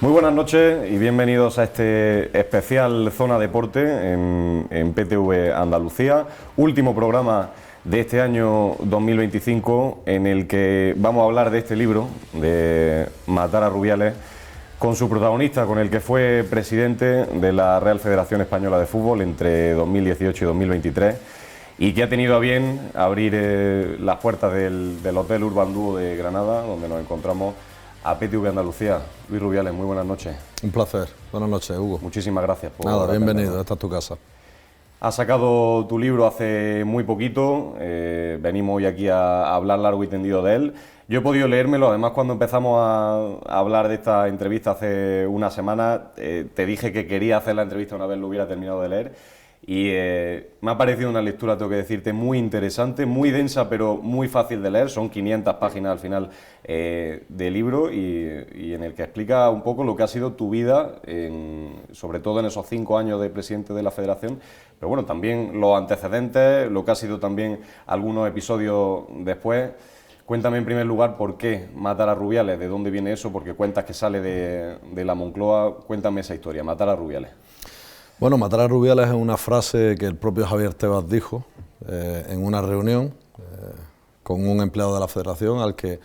Muy buenas noches y bienvenidos a este especial Zona Deporte en PTV Andalucía, último programa de este año 2025 en el que vamos a hablar de este libro, de Matar a Rubiales, con su protagonista, con el que fue presidente de la Real Federación Española de Fútbol entre 2018 y 2023 y que ha tenido a bien abrir las puertas del Hotel Urban Duo de Granada, donde nos encontramos, a PTV Andalucía. Luis Rubiales, muy buenas noches. Un placer. Buenas noches, Hugo. Muchísimas gracias por... Nada, bienvenido, esta es tu casa. Has sacado tu libro hace muy poquito, venimos hoy aquí a hablar largo y tendido de él. Yo he podido leérmelo, además cuando empezamos a hablar de esta entrevista hace una semana, te dije que quería hacer la entrevista una vez lo hubiera terminado de leer. Y me ha parecido una lectura, tengo que decirte, muy interesante, muy densa, pero muy fácil de leer. Son 500 páginas al final de libro y en el que explica un poco lo que ha sido tu vida, sobre todo en esos 5 años de presidente de la Federación, pero bueno, también los antecedentes, lo que ha sido también algunos episodios después. Cuéntame en primer lugar por qué Matar a Rubiales, de dónde viene eso, porque cuentas que sale de la Moncloa. Cuéntame esa historia, Matar a Rubiales. Bueno, Matar a Rubiales es una frase que el propio Javier Tebas dijo en una reunión con un empleado de la Federación al que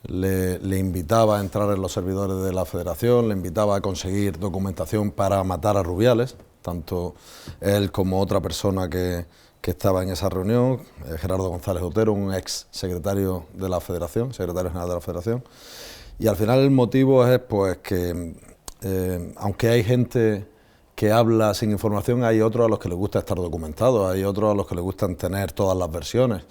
le invitaba a entrar en los servidores de la Federación, le invitaba a conseguir documentación para matar a Rubiales, tanto él como otra persona que estaba en esa reunión, Gerardo González Otero, un ex secretario de la Federación, secretario general de la Federación. Y al final el motivo es pues que aunque hay gente que habla sin información, hay otros a los que les gusta estar documentados, hay otros a los que les gustan tener todas las versiones.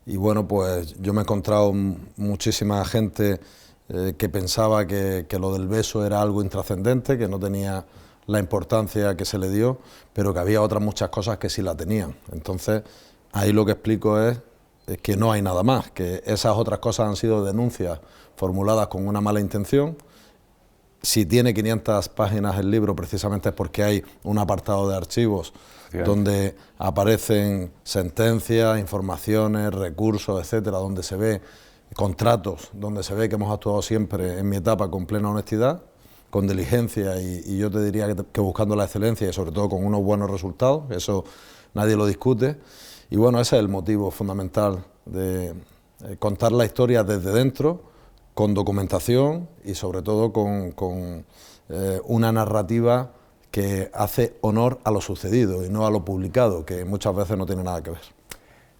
Y bueno, pues yo me he encontrado muchísima gente que pensaba que lo del beso era algo intrascendente, que no tenía la importancia que se le dio, pero que había otras muchas cosas que sí la tenían. Entonces, ahí lo que explico es que no hay nada más, que esas otras cosas han sido denuncias formuladas con una mala intención. Si tiene 500 páginas el libro, precisamente es porque hay un apartado de archivos donde aparecen sentencias, informaciones, recursos, etcétera, donde se ve contratos, donde se ve que hemos actuado siempre en mi etapa con plena honestidad, con diligencia y yo te diría que buscando la excelencia y sobre todo con unos buenos resultados, eso nadie lo discute. Y bueno, ese es el motivo fundamental de contar la historia desde dentro, con documentación y sobre todo con una narrativa que hace honor a lo sucedido y no a lo publicado, que muchas veces no tiene nada que ver.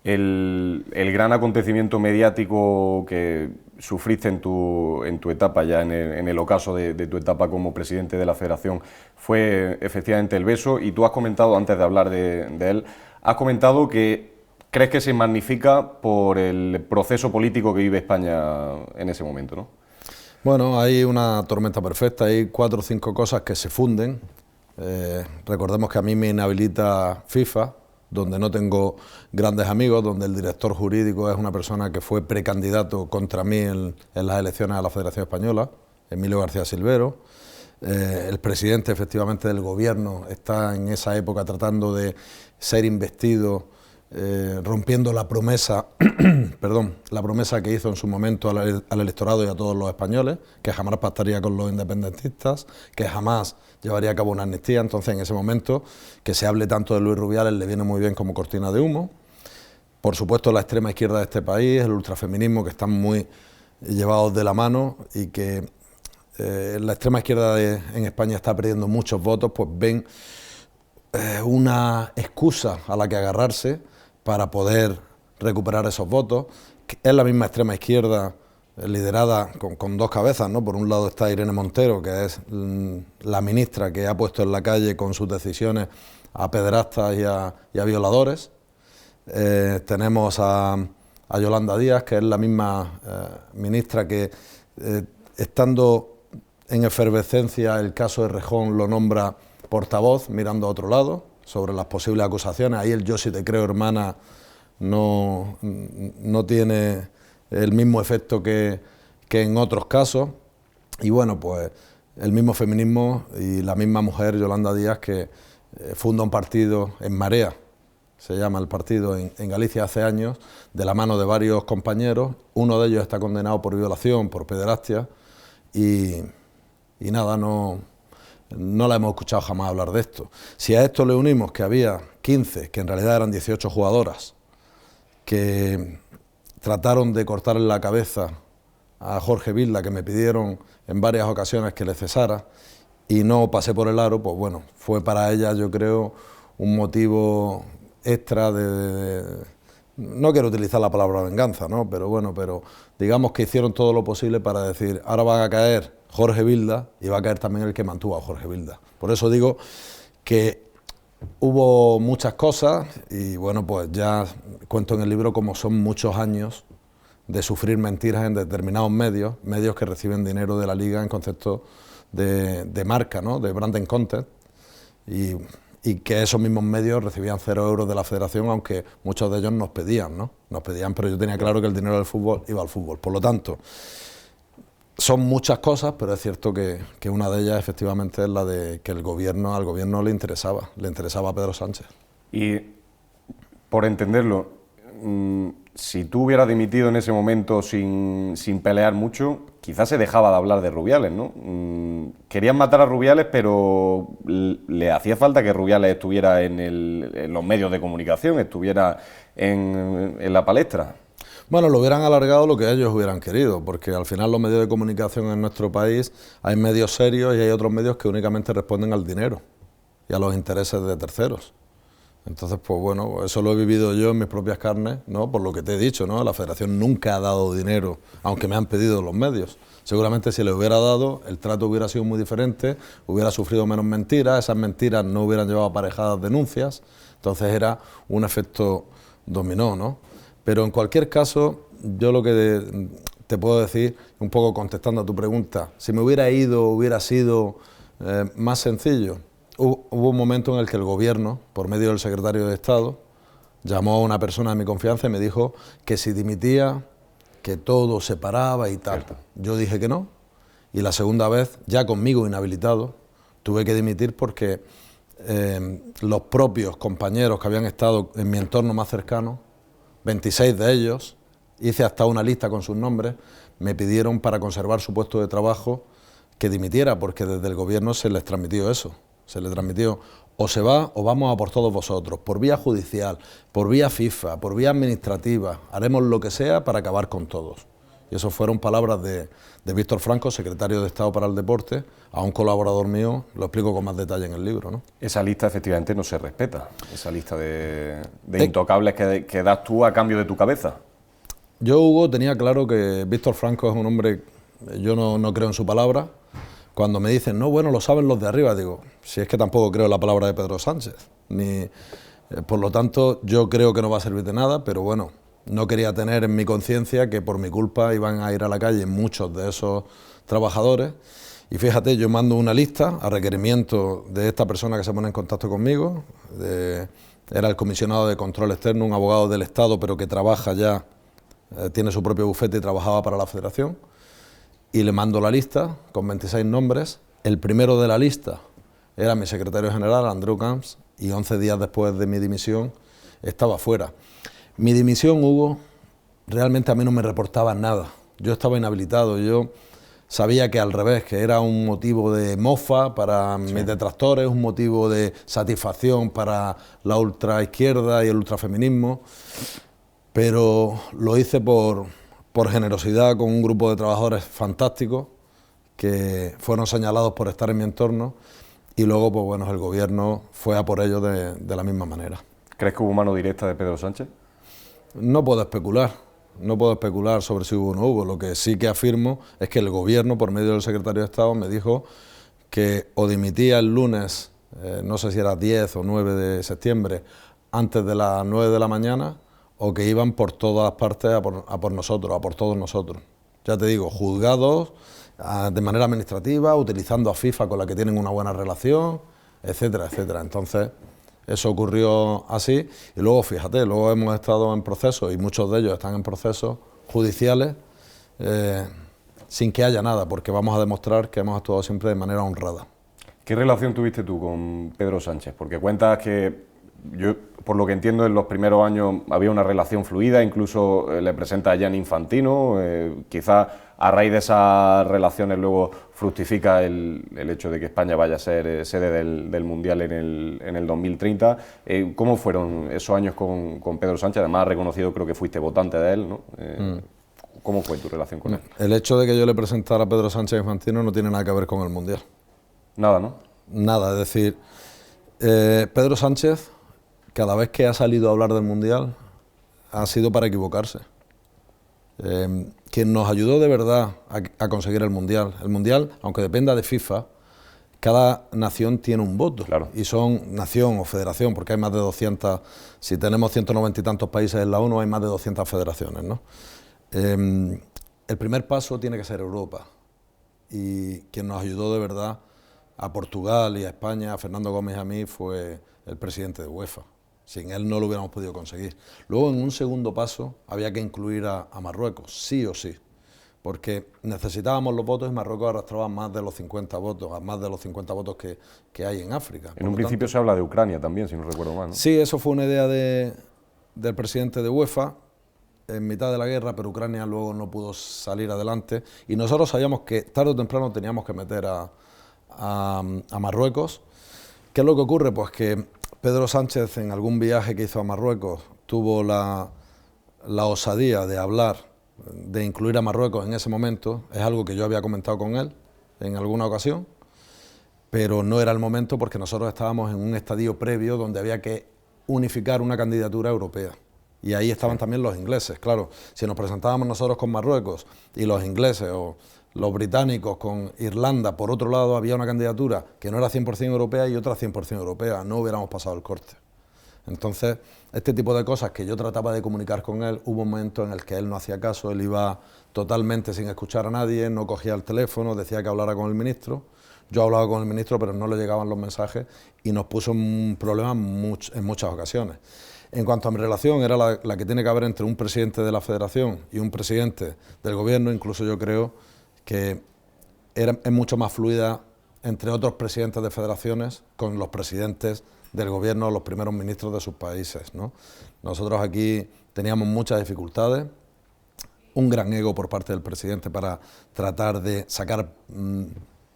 El gran acontecimiento mediático que sufriste en tu etapa, ya en el ocaso de tu etapa como presidente de la Federación, fue efectivamente el beso, y tú has comentado, antes de hablar de él, has comentado que crees que se magnifica por el proceso político que vive España en ese momento, ¿no? Bueno, hay una tormenta perfecta, hay 4 o 5 cosas que se funden. Recordemos que a mí me inhabilita FIFA, donde no tengo grandes amigos, donde el director jurídico es una persona que fue precandidato contra mí en las elecciones a la Federación Española, Emilio García Silvero. El presidente, efectivamente, del gobierno está en esa época tratando de ser investido, rompiendo la promesa, la promesa que hizo en su momento al electorado y a todos los españoles, que jamás pactaría con los independentistas, que jamás llevaría a cabo una amnistía. Entonces, en ese momento, que se hable tanto de Luis Rubiales le viene muy bien como cortina de humo. Por supuesto, la extrema izquierda de este país, el ultrafeminismo, que están muy llevados de la mano y que la extrema izquierda en España está perdiendo muchos votos, pues ven una excusa a la que agarrarse para poder recuperar esos votos. Es la misma extrema izquierda liderada con 2 cabezas, ¿no? Por un lado está Irene Montero, que es la ministra que ha puesto en la calle con sus decisiones a pederastas y a violadores. Tenemos a Yolanda Díaz, que es la misma ministra que, estando en efervescencia el caso de Rejón, lo nombra portavoz, mirando a otro lado, sobre las posibles acusaciones. Ahí el yo sí te creo, hermana, no tiene el mismo efecto que en otros casos. Y bueno, pues el mismo feminismo y la misma mujer, Yolanda Díaz, que funda un partido en Marea, se llama el partido, en Galicia hace años, de la mano de varios compañeros. Uno de ellos está condenado por violación, por pederastia, y y nada, no la hemos escuchado jamás hablar de esto. Si a esto le unimos que había 15, que en realidad eran 18 jugadoras, que trataron de cortarle la cabeza a Jorge Vilda, que me pidieron en varias ocasiones que le cesara, y no pasé por el aro, pues bueno, fue para ella, yo creo, un motivo extra no quiero utilizar la palabra venganza, ¿no? Pero bueno, digamos que hicieron todo lo posible para decir, ahora va a caer Jorge Vilda y va a caer también el que mantuvo a Jorge Vilda. Por eso digo que hubo muchas cosas y bueno, pues ya cuento en el libro cómo son muchos años de sufrir mentiras en determinados medios que reciben dinero de la Liga en concepto de marca, ¿no? De branding content, y que esos mismos medios recibían 0 euros de la Federación, aunque muchos de ellos nos pedían, ¿no? Nos pedían, pero yo tenía claro que el dinero del fútbol iba al fútbol. Por lo tanto, son muchas cosas, pero es cierto que una de ellas efectivamente es la de que al gobierno le interesaba a Pedro Sánchez. Y por entenderlo, si tú hubieras dimitido en ese momento sin pelear mucho, quizás se dejaba de hablar de Rubiales, ¿no? Querían matar a Rubiales, pero le hacía falta que Rubiales estuviera en los medios de comunicación, estuviera en la palestra. Bueno, lo hubieran alargado lo que ellos hubieran querido, porque al final los medios de comunicación en nuestro país hay medios serios y hay otros medios que únicamente responden al dinero y a los intereses de terceros. Entonces, pues bueno, eso lo he vivido yo en mis propias carnes, ¿no? Por lo que te he dicho, ¿no? La Federación nunca ha dado dinero, aunque me han pedido los medios. Seguramente si le hubiera dado, el trato hubiera sido muy diferente, hubiera sufrido menos mentiras, esas mentiras no hubieran llevado aparejadas denuncias, entonces era un efecto dominó, ¿no? Pero en cualquier caso, yo lo que te puedo decir, un poco contestando a tu pregunta, si me hubiera ido, hubiera sido más sencillo. Hubo un momento en el que el gobierno, por medio del secretario de Estado, llamó a una persona de mi confianza y me dijo que si dimitía, que todo se paraba y tal. Yo dije que no, y la segunda vez, ya conmigo inhabilitado, tuve que dimitir porque los propios compañeros que habían estado en mi entorno más cercano, 26 de ellos, hice hasta una lista con sus nombres, me pidieron para conservar su puesto de trabajo que dimitiera, porque desde el gobierno se les transmitió eso. Se le transmitió, o se va o vamos a por todos vosotros, por vía judicial, por vía FIFA, por vía administrativa, haremos lo que sea para acabar con todos. Y eso fueron palabras de Víctor Franco, secretario de Estado para el Deporte, a un colaborador mío, lo explico con más detalle en el libro, ¿no? Esa lista efectivamente no se respeta, esa lista de intocables que das tú a cambio de tu cabeza. Yo, Hugo, tenía claro que Víctor Franco es un hombre, yo no creo en su palabra. Cuando me dicen, no, bueno, lo saben los de arriba, digo, si es que tampoco creo en la palabra de Pedro Sánchez. Por lo tanto, yo creo que no va a servir de nada, pero bueno, no quería tener en mi conciencia que por mi culpa iban a ir a la calle muchos de esos trabajadores. Y fíjate, yo mando una lista a requerimiento de esta persona que se pone en contacto conmigo, era el comisionado de control externo, un abogado del Estado, pero que trabaja ya, tiene su propio bufete y trabajaba para la Federación. Y le mando la lista con 26 nombres. El primero de la lista era mi secretario general, Andreu Camps, y 11 días después de mi dimisión estaba fuera. Mi dimisión, Hugo, realmente a mí no me reportaba nada. Yo estaba inhabilitado, yo sabía que al revés, que era un motivo de mofa para mis detractores, un motivo de satisfacción para la ultraizquierda y el ultrafeminismo, pero lo hice por generosidad con un grupo de trabajadores fantásticos que fueron señalados por estar en mi entorno y luego, pues bueno, el gobierno fue a por ellos de la misma manera. ¿Crees que hubo mano directa de Pedro Sánchez? No puedo especular sobre si hubo o no hubo. Lo que sí que afirmo es que el gobierno, por medio del secretario de Estado, me dijo que o dimitía el lunes, no sé si era 10 o 9 de septiembre, antes de las 9 de la mañana, o que iban por todas partes a por nosotros, a por todos nosotros. Ya te digo, juzgados de manera administrativa, utilizando a FIFA con la que tienen una buena relación, etcétera, etcétera. Entonces, eso ocurrió así y luego, fíjate, luego hemos estado en procesos y muchos de ellos están en procesos judiciales sin que haya nada, porque vamos a demostrar que hemos actuado siempre de manera honrada. ¿Qué relación tuviste tú con Pedro Sánchez? Porque cuentas que yo, por lo que entiendo, en los primeros años había una relación fluida, incluso le presenta a Gianni Infantino, quizás a raíz de esas relaciones luego fructifica el hecho de que España vaya a ser sede del Mundial en el 2030. ¿Cómo fueron esos años con Pedro Sánchez? Además, reconocido, creo que fuiste votante de él, ¿no? ¿Cómo fue tu relación con él? El hecho de que yo le presentara a Pedro Sánchez Infantino no tiene nada que ver con el Mundial. Nada, ¿no? Nada, es decir, Pedro Sánchez, cada vez que ha salido a hablar del Mundial, ha sido para equivocarse. Quien nos ayudó de verdad a conseguir el Mundial, aunque dependa de FIFA, cada nación tiene un voto. Claro. Y son nación o federación, porque hay más de 200, si tenemos 190 y tantos países en la ONU, hay más de 200 federaciones, ¿no? El primer paso tiene que ser Europa, y quien nos ayudó de verdad a Portugal y a España, a Fernando Gómez y a mí, fue el presidente de UEFA. Sin él no lo hubiéramos podido conseguir. Luego, en un segundo paso, había que incluir a Marruecos, sí o sí, porque necesitábamos los votos y Marruecos arrastraba más de los 50 votos, a más de los 50 votos que hay en África. En un principio se habla de Ucrania también, si no recuerdo mal, ¿no? Sí, eso fue una idea del presidente de UEFA en mitad de la guerra, pero Ucrania luego no pudo salir adelante y nosotros sabíamos que tarde o temprano teníamos que meter a Marruecos. ¿Qué es lo que ocurre? Pues que Pedro Sánchez, en algún viaje que hizo a Marruecos, tuvo la osadía de hablar, de incluir a Marruecos en ese momento. Es algo que yo había comentado con él en alguna ocasión, pero no era el momento porque nosotros estábamos en un estadio previo donde había que unificar una candidatura europea. Y ahí estaban también los ingleses. Claro, si nos presentábamos nosotros con Marruecos y los ingleses o los británicos con Irlanda, por otro lado, había una candidatura que no era 100% europea y otra 100% europea, no hubiéramos pasado el corte. Entonces, este tipo de cosas que yo trataba de comunicar con él, hubo un momento en el que él no hacía caso, él iba totalmente sin escuchar a nadie, no cogía el teléfono, decía que hablara con el ministro. Yo hablaba con el ministro, pero no le llegaban los mensajes y nos puso un problema en muchas ocasiones. En cuanto a mi relación, era la que tiene que haber entre un presidente de la federación y un presidente del gobierno, incluso yo creo que es mucho más fluida entre otros presidentes de federaciones con los presidentes del gobierno, los primeros ministros de sus países, ¿no? Nosotros aquí teníamos muchas dificultades, un gran ego por parte del presidente para tratar de sacar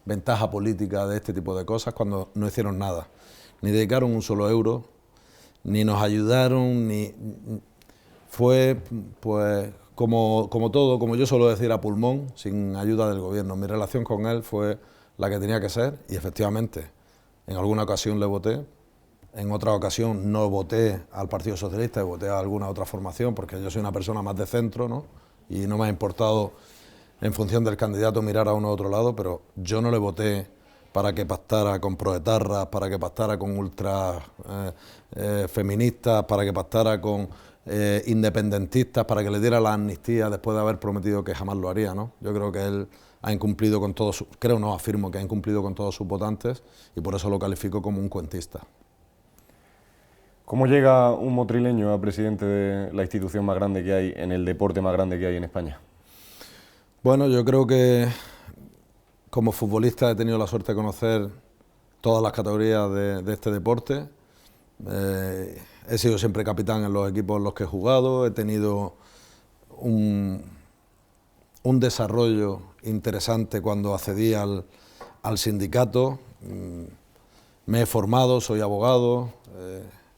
ventaja política de este tipo de cosas cuando no hicieron nada, ni dedicaron un solo euro, ni nos ayudaron, fue pues como todo, como yo suelo decir, a pulmón, sin ayuda del gobierno. Mi relación con él fue la que tenía que ser y efectivamente en alguna ocasión le voté, en otra ocasión no voté al Partido Socialista, voté a alguna otra formación porque yo soy una persona más de centro, ¿no? Y no me ha importado en función del candidato mirar a uno u otro lado, pero yo no le voté para que pactara con proetarras, para que pactara con ultra feministas, para que pactara con independentistas, para que le diera la amnistía después de haber prometido que jamás lo haría, ¿no? Yo creo que él ha incumplido con todos, afirmo que ha incumplido con todos sus votantes y por eso lo califico como un cuentista. ¿Cómo llega un motrileño a presidente de la institución más grande que hay, en el deporte más grande que hay en España? Bueno, yo creo que como futbolista he tenido la suerte de conocer todas las categorías de este deporte. He sido siempre capitán en los equipos en los que he jugado, he tenido un desarrollo interesante cuando accedí al sindicato, me he formado, soy abogado,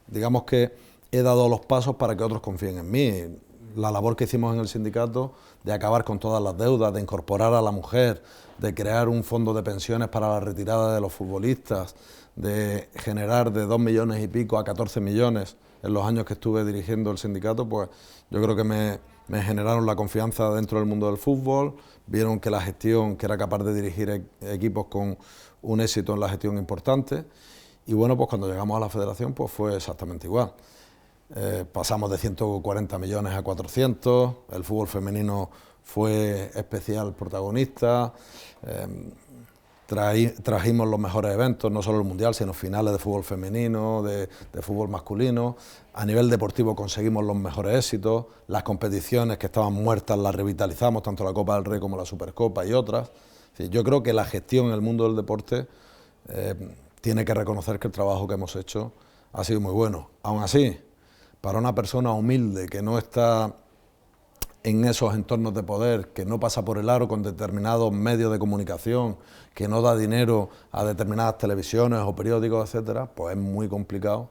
digamos que he dado los pasos para que otros confíen en mí. La labor que hicimos en el sindicato de acabar con todas las deudas, de incorporar a la mujer, de crear un fondo de pensiones para la retirada de los futbolistas, de generar de 2 millones y pico a 14 millones en los años que estuve dirigiendo el sindicato, pues yo creo que me generaron la confianza dentro del mundo del fútbol, vieron que la gestión, que era capaz de dirigir equipos con un éxito en la gestión importante, y bueno, pues cuando llegamos a la federación pues fue exactamente igual. Pasamos de 140 millones a 400, el fútbol femenino fue especial protagonista, trajimos los mejores eventos, no solo el Mundial, sino finales de fútbol femenino, de fútbol masculino. A nivel deportivo conseguimos los mejores éxitos, las competiciones que estaban muertas las revitalizamos, tanto la Copa del Rey como la Supercopa y otras. Yo creo que la gestión en el mundo del deporte tiene que reconocer que el trabajo que hemos hecho ha sido muy bueno. Aún así, para una persona humilde que no está en esos entornos de poder, que no pasa por el aro con determinados medios de comunicación, que no da dinero a determinadas televisiones o periódicos, etcétera, pues es muy complicado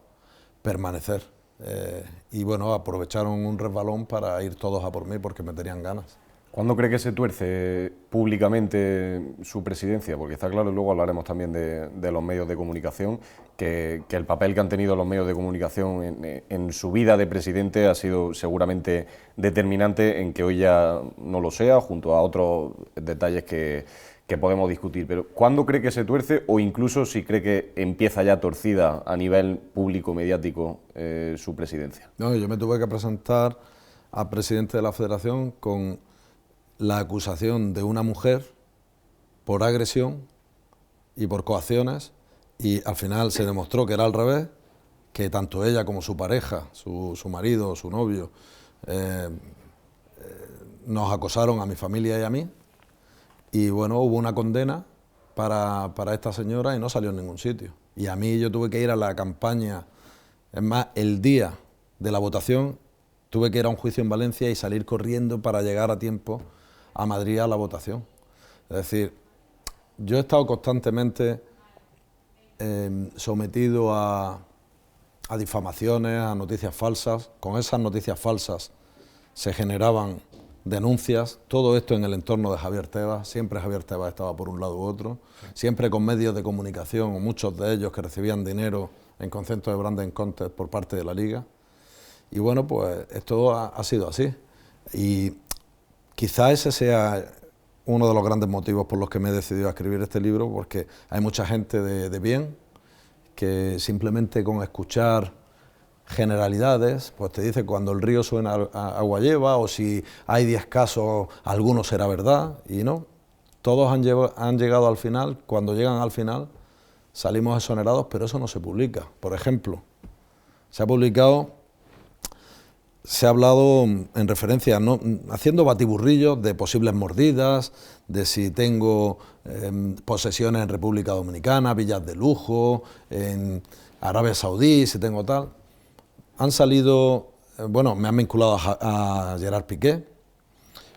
permanecer. Y bueno, aprovecharon un resbalón para ir todos a por mí porque me tenían ganas. ¿Cuándo cree que se tuerce públicamente su presidencia? Porque está claro, y luego hablaremos también de los medios de comunicación, que el papel que han tenido los medios de comunicación en su vida de presidente ha sido seguramente determinante en que hoy ya no lo sea, junto a otros detalles que podemos discutir. Pero ¿cuándo cree que se tuerce, o incluso si cree que empieza ya torcida a nivel público, mediático, su presidencia? No, yo me tuve que presentar a presidente de la Federación con la acusación de una mujer por agresión y por coacciones, y al final se demostró que era al revés, que tanto ella como su pareja, su marido, su novio, nos acosaron a mi familia y a mí, y bueno, hubo una condena para esta señora y no salió en ningún sitio. Y a mí yo tuve que ir a la campaña, es más, el día de la votación tuve que ir a un juicio en Valencia y salir corriendo para llegar a tiempo a Madrid a la votación. Es decir, yo he estado constantemente sometido a difamaciones, a noticias falsas. Con esas noticias falsas se generaban denuncias, todo esto en el entorno de Javier Tebas. Siempre Javier Tebas estaba por un lado u otro, siempre con medios de comunicación, o muchos de ellos que recibían dinero en conceptos de branding contest por parte de la Liga. Y bueno, pues esto ha sido así. Y quizá ese sea uno de los grandes motivos por los que me he decidido a escribir este libro, porque hay mucha gente de bien que simplemente con escuchar generalidades, pues te dice cuando el río suena agua lleva, o si hay 10 casos, alguno será verdad, y no. Todos han llegado al final. Cuando llegan al final salimos exonerados, pero eso no se publica. Por ejemplo, se ha hablado en referencia, ¿no?, haciendo batiburrillos de posibles mordidas, de si tengo posesiones en República Dominicana, villas de lujo, en Arabia Saudí, si tengo tal. Han salido, bueno, me han vinculado a Gerard Piqué.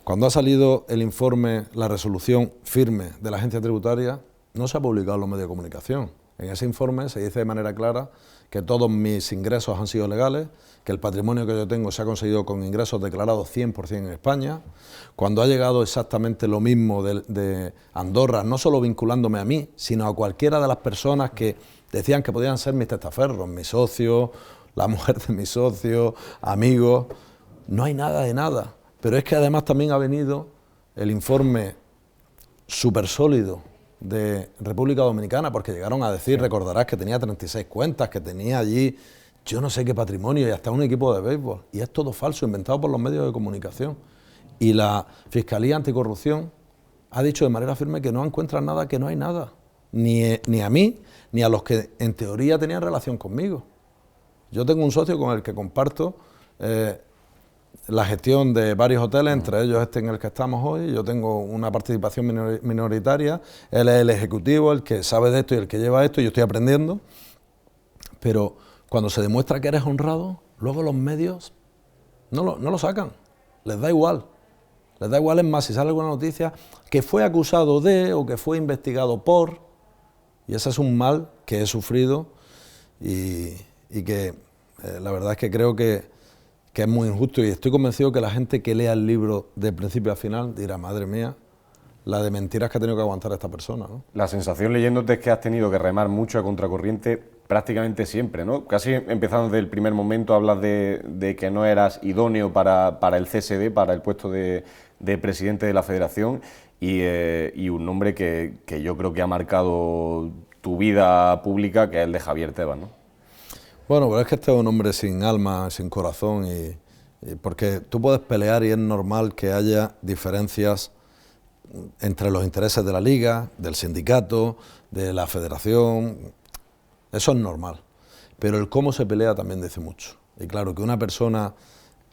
Cuando ha salido el informe, la resolución firme de la agencia tributaria, no se ha publicado en los medios de comunicación. En ese informe se dice de manera clara que todos mis ingresos han sido legales, que el patrimonio que yo tengo se ha conseguido con ingresos declarados 100% en España. Cuando ha llegado exactamente lo mismo de Andorra, no solo vinculándome a mí, sino a cualquiera de las personas que decían que podían ser mis testaferros, mis socios, la mujer de mi socio, amigos, no hay nada de nada. Pero es que además también ha venido el informe súper sólido de República Dominicana, porque llegaron a decir, recordarás que tenía 36 cuentas, que tenía allí yo no sé qué patrimonio y hasta un equipo de béisbol. Y es todo falso, inventado por los medios de comunicación. Y la Fiscalía Anticorrupción ha dicho de manera firme que no encuentran nada, que no hay nada. Ni a mí, ni a los que en teoría tenían relación conmigo. Yo tengo un socio con el que comparto la gestión de varios hoteles, entre ellos este en el que estamos hoy. Yo tengo una participación minoritaria, él es el ejecutivo, el que sabe de esto y el que lleva esto, y yo estoy aprendiendo. Pero cuando se demuestra que eres honrado, luego los medios no lo sacan, les da igual. Les da igual, es más, si sale alguna noticia que fue acusado de o que fue investigado por, y ese es un mal que he sufrido y que la verdad es que creo que es muy injusto, y estoy convencido que la gente que lea el libro de principio a final dirá, madre mía, la de mentiras que ha tenido que aguantar esta persona, ¿no? La sensación leyéndote es que has tenido que remar mucho a contracorriente prácticamente siempre, ¿no? Casi empezando desde el primer momento hablas de que no eras idóneo para el CSD, para el puesto de presidente de la Federación, y un nombre que yo creo que ha marcado tu vida pública, que es el de Javier Tebas, ¿no? Bueno, pero es que este es un hombre sin alma, sin corazón, porque tú puedes pelear y es normal que haya diferencias entre los intereses de la Liga, del sindicato, de la Federación, eso es normal, pero el cómo se pelea también dice mucho. Y claro, que una persona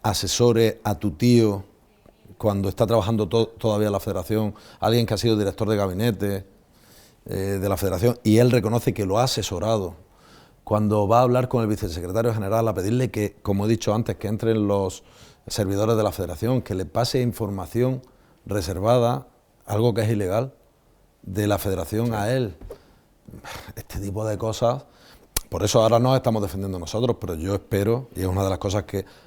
asesore a tu tío cuando está trabajando todavía en la Federación, alguien que ha sido director de gabinete de la Federación, y él reconoce que lo ha asesorado, cuando va a hablar con el vicesecretario general a pedirle que, como he dicho antes, que entren los servidores de la federación, que le pase información reservada, algo que es ilegal, de la federación a él. Este tipo de cosas, por eso ahora nos estamos defendiendo nosotros, pero yo espero, y es una de las cosas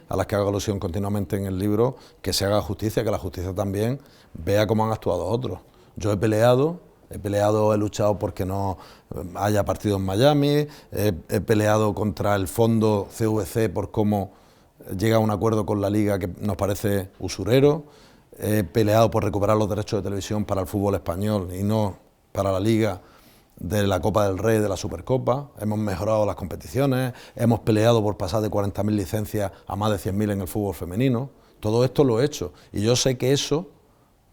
a las que hago alusión continuamente en el libro, que se haga justicia, que la justicia también vea cómo han actuado otros. Yo he peleado, he luchado porque no haya partido en Miami, he peleado contra el fondo CVC por cómo llega a un acuerdo con la Liga que nos parece usurero, he peleado por recuperar los derechos de televisión para el fútbol español y no para la Liga, de la Copa del Rey, de la Supercopa, hemos mejorado las competiciones, hemos peleado por pasar de 40.000 licencias a más de 100.000 en el fútbol femenino, todo esto lo he hecho, y yo sé que eso,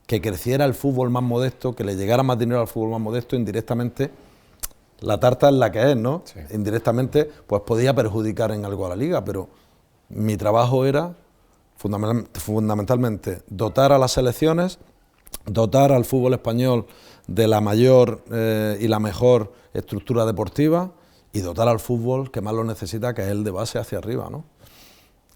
que creciera el fútbol más modesto, que le llegara más dinero al fútbol más modesto, indirectamente, la tarta es la que es, ¿no? Sí. Indirectamente, pues podía perjudicar en algo a la Liga, pero mi trabajo era fundamentalmente dotar a las selecciones, dotar al fútbol español de la mayor y la mejor estructura deportiva y dotar al fútbol que más lo necesita, que es el de base hacia arriba, ¿no?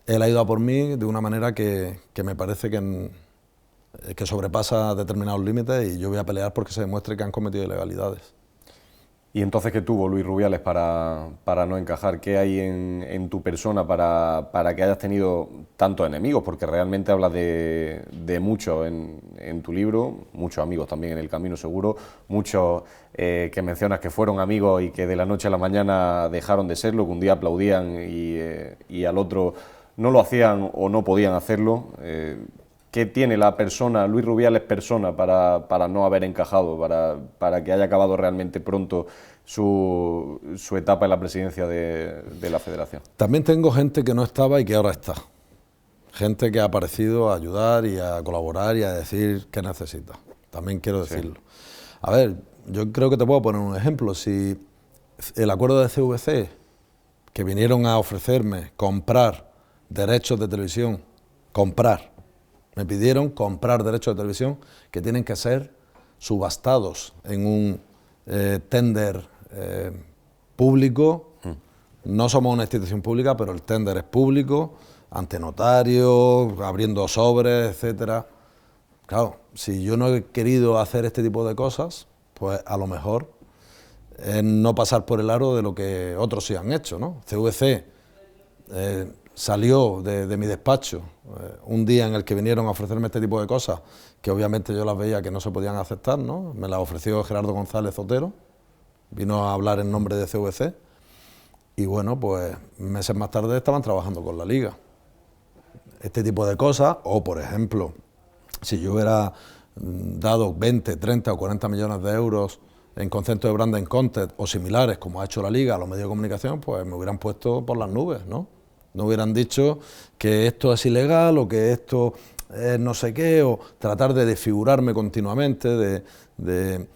Él ha ido a por mí de una manera que me parece que sobrepasa determinados límites, y yo voy a pelear porque se demuestre que han cometido ilegalidades. ¿Y entonces qué tuvo Luis Rubiales para no encajar? ¿Qué hay en tu persona para que hayas tenido tantos enemigos? Porque realmente hablas de muchos en tu libro, muchos amigos también en el camino seguro, muchos que mencionas que fueron amigos y que de la noche a la mañana dejaron de serlo, que un día aplaudían y al otro no lo hacían o no podían hacerlo. ¿Qué tiene la persona, Luis Rubiales persona, para no haber encajado, para que haya acabado realmente pronto su etapa en la presidencia de la federación? También tengo gente que no estaba y que ahora está. Gente que ha aparecido a ayudar y a colaborar y a decir qué necesita. También quiero decirlo. Sí. A ver, yo creo que te puedo poner un ejemplo. Si el acuerdo de CVC, que vinieron a ofrecerme comprar derechos de televisión, me pidieron comprar derechos de televisión que tienen que ser subastados en un tender público. No somos una institución pública, pero el tender es público, ante notarios, abriendo sobres, etcétera. Claro, si yo no he querido hacer este tipo de cosas, pues a lo mejor es no pasar por el aro de lo que otros sí han hecho, ¿no? CVC salió de mi despacho un día en el que vinieron a ofrecerme este tipo de cosas, que obviamente yo las veía que no se podían aceptar, ¿no? Me las ofreció Gerardo González Otero, vino a hablar en nombre de CVC, y bueno, pues meses más tarde estaban trabajando con la Liga. Este tipo de cosas, o por ejemplo, si yo hubiera dado 20, 30 o 40 millones de euros en conceptos de branding content o similares, como ha hecho la Liga a los medios de comunicación, pues me hubieran puesto por las nubes, ¿no? No hubieran dicho que esto es ilegal o que esto es no sé qué, o tratar de desfigurarme continuamente, de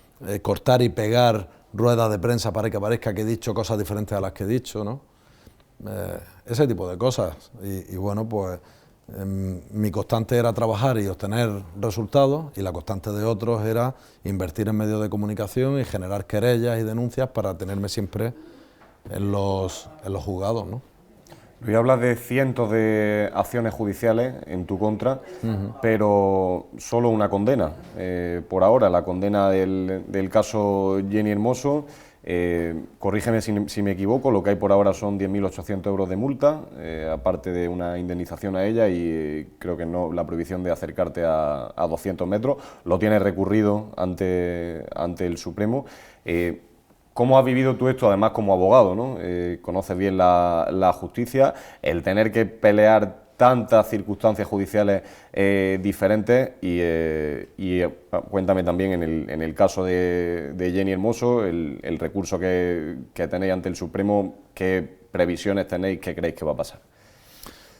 cortar y pegar ruedas de prensa para que parezca que he dicho cosas diferentes a las que he dicho, ¿no? Ese tipo de cosas. Y bueno, pues mi constante era trabajar y obtener resultados, y la constante de otros era invertir en medios de comunicación y generar querellas y denuncias para tenerme siempre en los juzgados, ¿no? Hoy hablas de cientos de acciones judiciales en tu contra, pero solo una condena. Por ahora, la condena del caso Jenny Hermoso, corrígeme si me equivoco, lo que hay por ahora son 10.800 euros de multa, aparte de una indemnización a ella y creo que no la prohibición de acercarte a 200 metros. Lo tienes recurrido ante el Supremo. ¿Cómo has vivido tú esto, además, como abogado, ¿no? Conoces bien la justicia, el tener que pelear tantas circunstancias judiciales diferentes y cuéntame también en el caso de Jenny Hermoso, el recurso que tenéis ante el Supremo, ¿qué previsiones tenéis, qué creéis que va a pasar?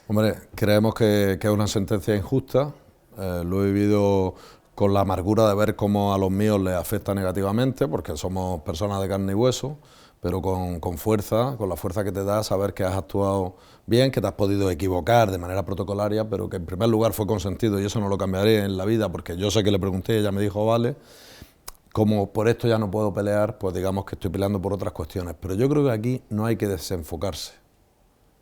Hombre, creemos que es una sentencia injusta, lo he vivido con la amargura de ver cómo a los míos les afecta negativamente, porque somos personas de carne y hueso, pero con fuerza, con la fuerza que te da saber que has actuado bien, que te has podido equivocar de manera protocolaria, pero que en primer lugar fue consentido, y eso no lo cambiaré en la vida, porque yo sé que le pregunté y ella me dijo vale. Como por esto ya no puedo pelear, pues digamos que estoy peleando por otras cuestiones, pero yo creo que aquí no hay que desenfocarse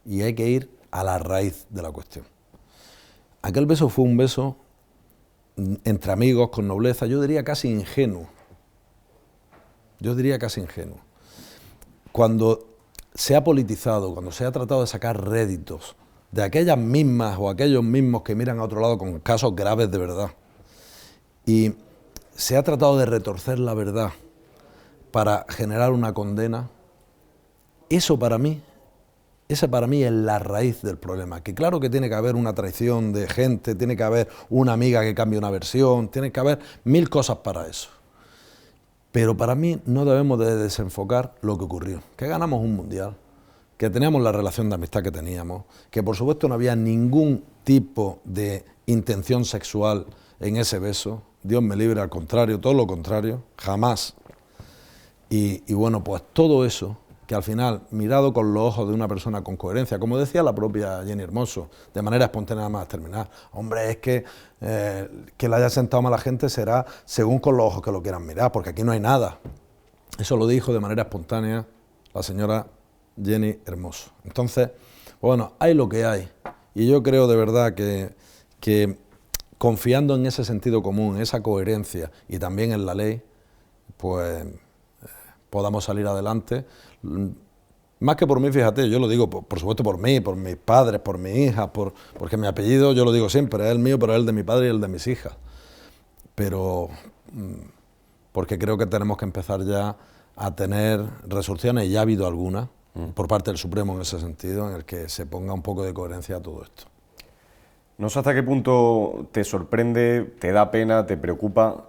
y hay que ir a la raíz de la cuestión. aquel beso fue un beso entre amigos, con nobleza, yo diría casi ingenuo. Yo diría casi ingenuo. Cuando se ha politizado, cuando se ha tratado de sacar réditos de aquellas mismas o aquellos mismos que miran a otro lado con casos graves de verdad, y se ha tratado de retorcer la verdad para generar una condena, esa para mí es la raíz del problema. Que claro que tiene que haber una traición de gente, tiene que haber una amiga que cambie una versión, tiene que haber 1000 cosas para eso. Pero para mí no debemos de desenfocar lo que ocurrió, que ganamos un mundial, que teníamos la relación de amistad que teníamos, que por supuesto no había ningún tipo de intención sexual en ese beso, Dios me libre, al contrario, todo lo contrario, jamás. Y bueno, pues todo eso, que al final, mirado con los ojos de una persona con coherencia, como decía la propia Jenny Hermoso, de manera espontánea nada más terminar, hombre, es que le haya sentado mal a la gente será según con los ojos que lo quieran mirar, porque aquí no hay nada. Eso lo dijo de manera espontánea la señora Jenny Hermoso. Entonces, bueno, hay lo que hay. Y yo creo de verdad que confiando en ese sentido común, en esa coherencia y también en la ley, pues podamos salir adelante. Más que por mí, fíjate, yo lo digo por supuesto por mí, por mis padres, por mi hija, porque mi apellido, yo lo digo siempre, es el mío, pero es el de mi padre y el de mis hijas. Pero porque creo que tenemos que empezar ya a tener resoluciones, y ya ha habido algunas, por parte del Supremo en ese sentido, en el que se ponga un poco de coherencia a todo esto. No sé hasta qué punto te sorprende, te da pena, te preocupa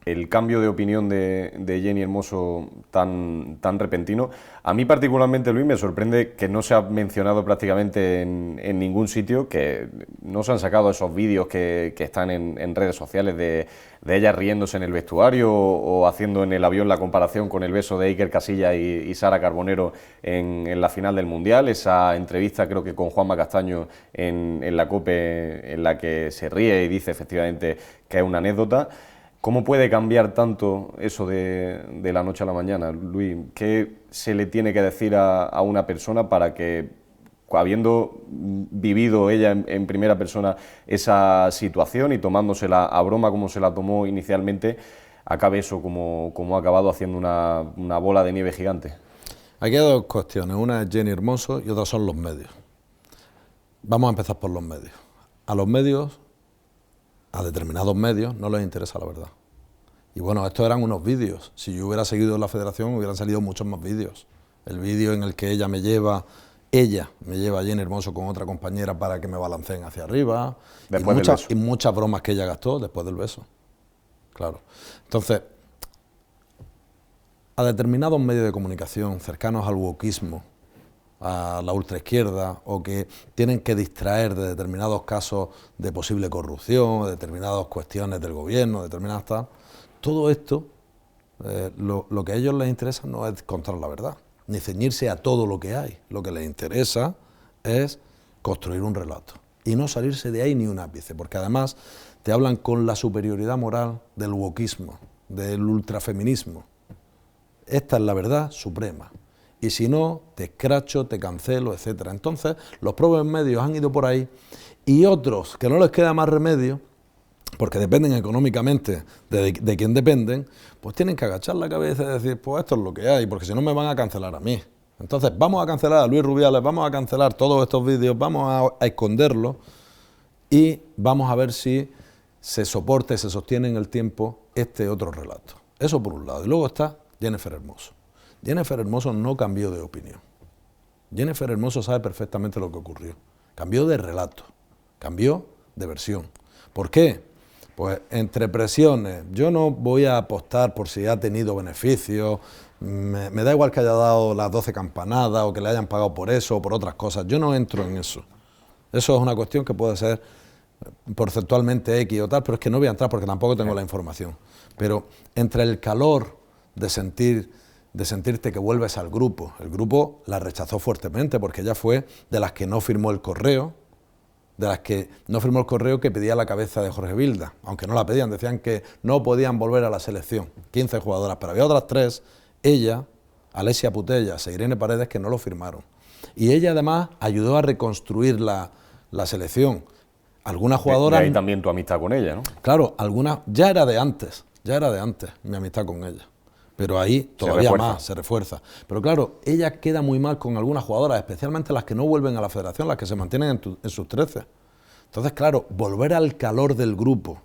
el cambio de opinión de Jenny Hermoso tan repentino. A mí particularmente, Luis, me sorprende que no se ha mencionado prácticamente en ningún sitio, que no se han sacado esos vídeos que están en redes sociales de ella riéndose en el vestuario o haciendo en el avión la comparación con el beso de Iker Casillas y Sara Carbonero en la final del Mundial, esa entrevista creo que con Juanma Castaño en la COPE en la que se ríe y dice efectivamente que es una anécdota. ¿Cómo puede cambiar tanto eso de la noche a la mañana, Luis? ¿Qué se le tiene que decir a una persona para que, habiendo vivido ella en primera persona esa situación y tomándosela a broma como se la tomó inicialmente, acabe eso como ha acabado, haciendo una bola de nieve gigante? Aquí hay dos cuestiones, una es Jenny Hermoso y otra son los medios. Vamos a empezar por los medios. A los medios, a determinados medios, no les interesa la verdad. Y bueno, estos eran unos vídeos. Si yo hubiera seguido en la federación, hubieran salido muchos más vídeos. El vídeo en el que ella me lleva a Jenny Hermoso con otra compañera para que me balanceen hacia arriba. Y muchas bromas que ella gastó después del beso. Claro. Entonces, a determinados medios de comunicación cercanos al wokismo, a la ultraizquierda, o que tienen que distraer de determinados casos de posible corrupción, de determinadas cuestiones del gobierno, determinadas tal, todo esto, lo que a ellos les interesa no es contar la verdad, ni ceñirse a todo lo que hay. Lo que les interesa es construir un relato y no salirse de ahí ni un ápice, porque además te hablan con la superioridad moral del wokismo, del ultrafeminismo. Esta es la verdad suprema. Y si no, te escracho, te cancelo, etc. Entonces, los propios medios han ido por ahí y otros, que no les queda más remedio, porque dependen económicamente de quien dependen, pues tienen que agachar la cabeza y decir, pues esto es lo que hay, porque si no me van a cancelar a mí. Entonces, vamos a cancelar a Luis Rubiales, vamos a cancelar todos estos vídeos, vamos a esconderlos y vamos a ver si se soporta y se sostiene en el tiempo este otro relato. Eso por un lado. Y luego está Jennifer Hermoso. Jennifer Hermoso no cambió de opinión. Jennifer Hermoso sabe perfectamente lo que ocurrió. Cambió de relato, cambió de versión. ¿Por qué? Pues entre presiones. Yo no voy a apostar por si ha tenido beneficios, me da igual que haya dado las 12 campanadas o que le hayan pagado por eso o por otras cosas. Yo no entro en eso. Eso es una cuestión que puede ser porcentualmente X o tal, pero es que no voy a entrar porque tampoco tengo la información. Pero entre el calor de sentirte que vuelves al grupo. El grupo la rechazó fuertemente porque ella fue de las que no firmó el correo, que pedía la cabeza de Jorge Vilda, aunque no la pedían, decían que no podían volver a la selección, 15 jugadoras, pero había otras 3, ella, Alessia Putellas e Irene Paredes, que no lo firmaron. Y ella además ayudó a reconstruir la selección, algunas jugadoras... De ahí también tu amistad con ella, ¿no? Claro, algunas... Ya era de antes mi amistad con ella. Pero ahí todavía más se refuerza. Pero claro, ella queda muy mal con algunas jugadoras, especialmente las que no vuelven a la federación, las que se mantienen en sus 13. Entonces, claro, volver al calor del grupo,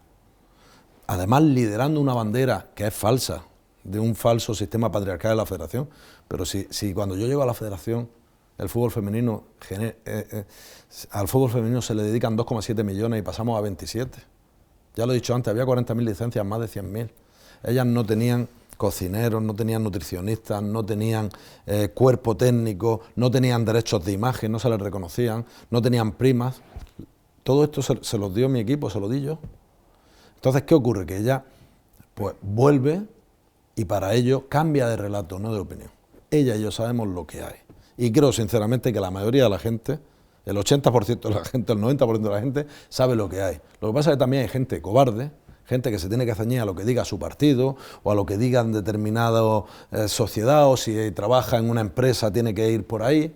además liderando una bandera que es falsa, de un falso sistema patriarcal de la federación. Pero si cuando yo llego a la federación, el fútbol femenino, al fútbol femenino se le dedican 2,7 millones y pasamos a 27. Ya lo he dicho antes, había 40.000 licencias, más de 100.000. Ellas no tenían cocineros, no tenían nutricionistas, no tenían cuerpo técnico, no tenían derechos de imagen, no se les reconocían, no tenían primas. Todo esto se los dio mi equipo, se lo di yo. Entonces, ¿qué ocurre? Que ella pues vuelve y para ello cambia de relato, no de opinión. Ella y yo sabemos lo que hay. Y creo sinceramente que la mayoría de la gente, el 80% de la gente, el 90% de la gente, sabe lo que hay. Lo que pasa es que también hay gente cobarde, gente que se tiene que ceñir a lo que diga su partido o a lo que digan determinada sociedad, o si trabaja en una empresa tiene que ir por ahí.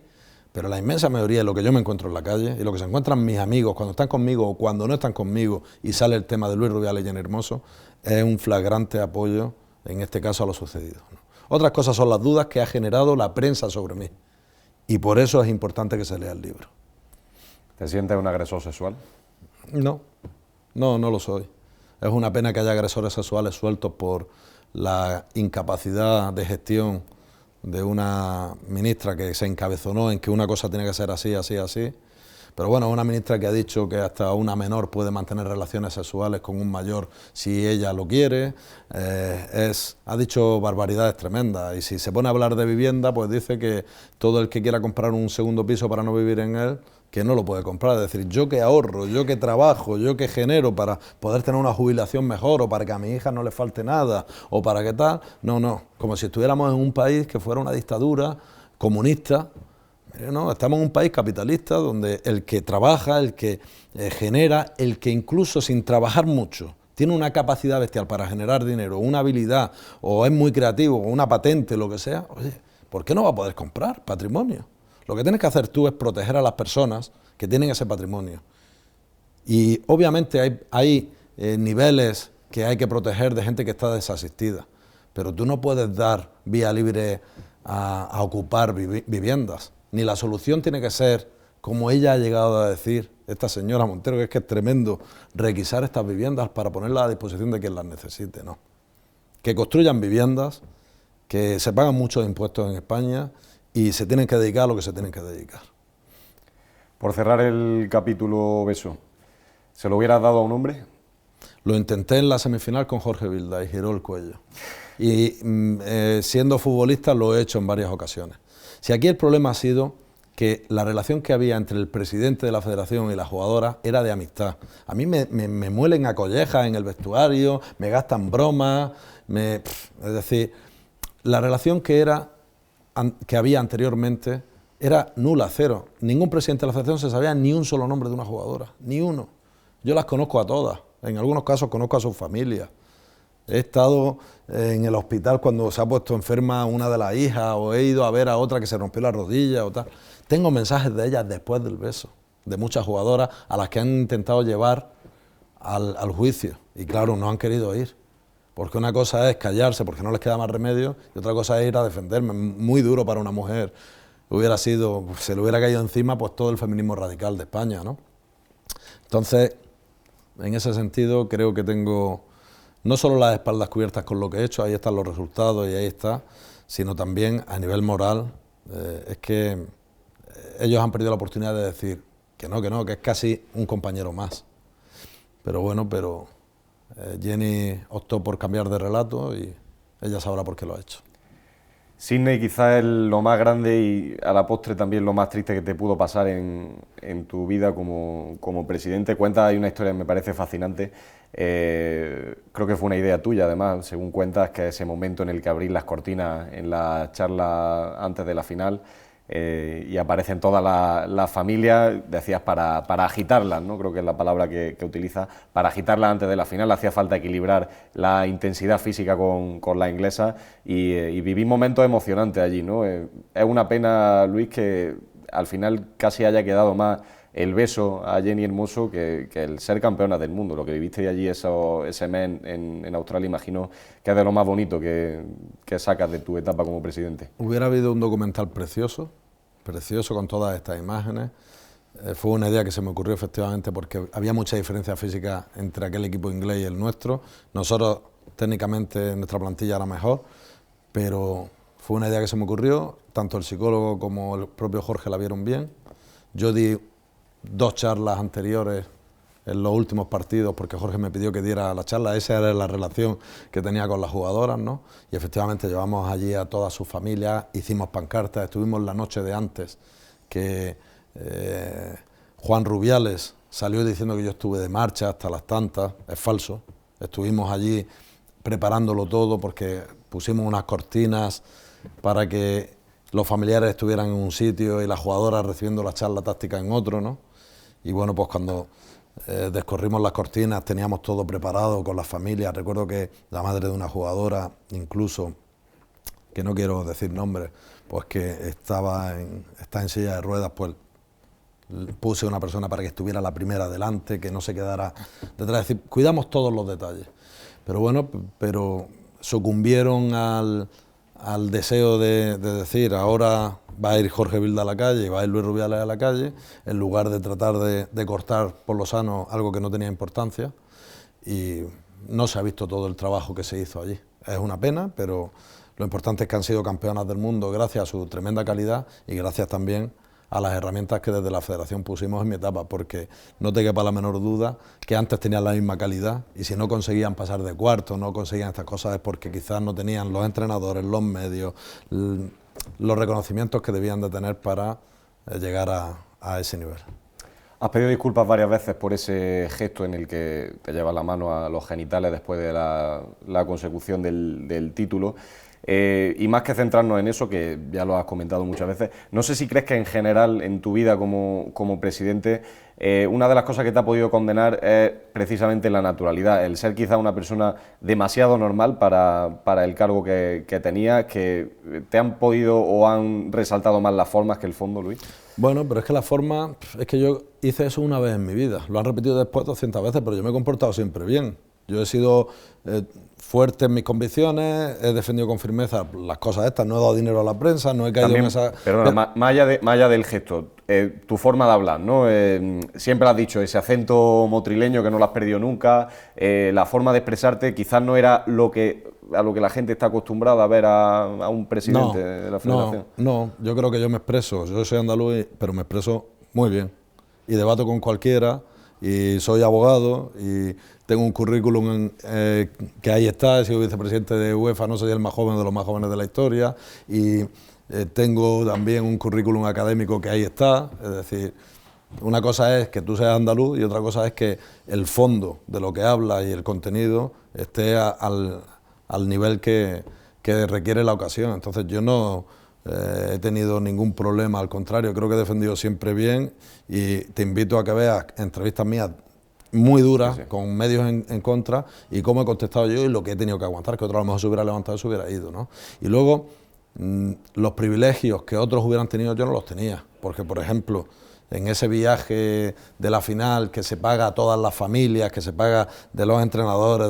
Pero la inmensa mayoría de lo que yo me encuentro en la calle y lo que se encuentran mis amigos cuando están conmigo o cuando no están conmigo y sale el tema de Luis Rubiales y Jenny Hermoso, es un flagrante apoyo, en este caso, a lo sucedido, ¿no? Otras cosas son las dudas que ha generado la prensa sobre mí. Y por eso es importante que se lea el libro. ¿Te sientes un agresor sexual? No lo soy. Es una pena que haya agresores sexuales sueltos por la incapacidad de gestión de una ministra que se encabezonó en que una cosa tiene que ser así, así, así. Pero bueno, una ministra que ha dicho que hasta una menor puede mantener relaciones sexuales con un mayor si ella lo quiere, ha dicho barbaridades tremendas. Y si se pone a hablar de vivienda, pues dice que todo el que quiera comprar un segundo piso para no vivir en él, que no lo puede comprar. Es decir, yo que ahorro, yo que trabajo, yo que genero para poder tener una jubilación mejor o para que a mi hija no le falte nada o para qué tal, no, como si estuviéramos en un país que fuera una dictadura comunista. No, estamos en un país capitalista donde el que trabaja, el que genera, el que incluso sin trabajar mucho tiene una capacidad bestial para generar dinero, una habilidad, o es muy creativo, o una patente, lo que sea, oye, ¿por qué no va a poder comprar patrimonio? Lo que tienes que hacer tú es proteger a las personas que tienen ese patrimonio. Y obviamente hay niveles que hay que proteger de gente que está desasistida, pero tú no puedes dar vía libre a ocupar viviendas. Ni la solución tiene que ser, como ella ha llegado a decir, esta señora Montero, que es tremendo, requisar estas viviendas para ponerlas a disposición de quien las necesite, no. Que construyan viviendas, que se pagan muchos impuestos en España y se tienen que dedicar a lo que se tienen que dedicar. Por cerrar el capítulo Beso, ¿se lo hubieras dado a un hombre? Lo intenté en la semifinal con Jorge Vilda y giró el cuello. Y siendo futbolista lo he hecho en varias ocasiones. Si aquí el problema ha sido que la relación que había entre el presidente de la federación y la jugadora era de amistad. A mí me muelen a collejas en el vestuario, me gastan bromas, es decir, la relación que había anteriormente era nula, cero. Ningún presidente de la federación se sabía ni un solo nombre de una jugadora, ni uno. Yo las conozco a todas, en algunos casos conozco a sus familias. He estado en el hospital cuando se ha puesto enferma una de las hijas, o he ido a ver a otra que se rompió la rodilla o tal. Tengo mensajes de ellas después del beso, de muchas jugadoras a las que han intentado llevar al juicio. Y claro, no han querido ir. Porque una cosa es callarse porque no les queda más remedio y otra cosa es ir a defenderme. Muy duro para una mujer. Hubiera sido, se le hubiera caído encima pues todo el feminismo radical de España, ¿no? Entonces, en ese sentido creo que tengo no solo las espaldas cubiertas con lo que he hecho, ahí están los resultados y ahí está, sino también a nivel moral, es que ellos han perdido la oportunidad de decir que no, que es casi un compañero más. Pero bueno, Jenny optó por cambiar de relato y ella sabrá por qué lo ha hecho. Sydney quizás es lo más grande y a la postre también lo más triste que te pudo pasar en tu vida como presidente. Cuentas, hay una historia que me parece fascinante, creo que fue una idea tuya además, según cuentas, que ese momento en el que abrís las cortinas en la charla antes de la final y aparecen todas las familias, decías para agitarlas, ¿no? Creo que es la palabra que utilizas, para agitarlas antes de la final. Hacía falta equilibrar la intensidad física con la inglesa y viví momentos emocionantes allí, ¿no? Es una pena, Luis, que al final casi haya quedado más el beso a Jenny Hermoso que el ser campeona del mundo. Lo que viviste allí ese mes en Australia, imagino que es de lo más bonito que sacas de tu etapa como presidente. Hubiera habido un documental precioso con todas estas imágenes. Fue una idea que se me ocurrió efectivamente porque había mucha diferencia física entre aquel equipo inglés y el nuestro. Nosotros técnicamente nuestra plantilla era mejor, pero fue una idea que se me ocurrió, tanto el psicólogo como el propio Jorge la vieron bien. Yo di 2 charlas anteriores en los últimos partidos porque Jorge me pidió que diera la charla, esa era la relación que tenía con las jugadoras, ¿no? Y efectivamente llevamos allí a todas sus familias, hicimos pancartas, estuvimos la noche de antes que Juan Rubiales salió diciendo que yo estuve de marcha hasta las tantas, es falso, estuvimos allí preparándolo todo porque pusimos unas cortinas para que los familiares estuvieran en un sitio y las jugadoras recibiendo la charla táctica en otro, ¿no? Y bueno, pues cuando descorrimos las cortinas teníamos todo preparado con las familias. Recuerdo que la madre de una jugadora, incluso, que no quiero decir nombres, pues que está en silla de ruedas, pues puse una persona para que estuviera la primera delante, que no se quedara detrás. Es decir, cuidamos todos los detalles. Pero bueno, sucumbieron al deseo de decir, ahora va a ir Jorge Vilda a la calle y va a ir Luis Rubiales a la calle, en lugar de tratar de cortar por lo sano algo que no tenía importancia, y no se ha visto todo el trabajo que se hizo allí. Es una pena, pero lo importante es que han sido campeonas del mundo gracias a su tremenda calidad y gracias también a las herramientas que desde la Federación pusimos en mi etapa, porque no te quepa la menor duda que antes tenían la misma calidad y si no conseguían pasar de cuarto, no conseguían estas cosas es porque quizás no tenían los entrenadores, los medios, los reconocimientos que debían de tener para llegar a ese nivel. Has pedido disculpas varias veces por ese gesto en el que te llevas la mano a los genitales después de la consecución del título. Y más que centrarnos en eso, que ya lo has comentado muchas veces, no sé si crees que en general en tu vida como presidente una de las cosas que te ha podido condenar es precisamente la naturalidad, el ser quizá una persona demasiado normal para el cargo que tenías, que te han podido o han resaltado más las formas que el fondo, Luis. Bueno, pero es que la forma, es que yo hice eso una vez en mi vida, lo han repetido después 200 veces, pero yo me he comportado siempre bien. Yo he sido fuerte en mis convicciones, he defendido con firmeza las cosas estas, no he dado dinero a la prensa, no he caído en esa... Perdona, más allá del gesto, tu forma de hablar, ¿no? Siempre has dicho ese acento motrileño que no lo has perdido nunca, la forma de expresarte quizás no era a lo que la gente está acostumbrada a ver a un presidente de la Federación. No, yo creo que yo me expreso, yo soy andaluz, pero me expreso muy bien y debato con cualquiera. Y soy abogado y tengo un currículum que ahí está, he sido vicepresidente de UEFA, no soy el más joven de los más jóvenes de la historia, y tengo también un currículum académico que ahí está, es decir, una cosa es que tú seas andaluz y otra cosa es que el fondo de lo que hablas y el contenido esté al nivel que requiere la ocasión. Entonces yo no he tenido ningún problema, al contrario, creo que he defendido siempre bien y te invito a que veas entrevistas mías muy duras, sí, con medios en contra y cómo he contestado yo y lo que he tenido que aguantar, que otro a lo mejor se hubiera levantado y se hubiera ido, ¿no? Y luego los privilegios que otros hubieran tenido yo no los tenía, porque por ejemplo en ese viaje de la final que se paga a todas las familias, que se paga de los entrenadores,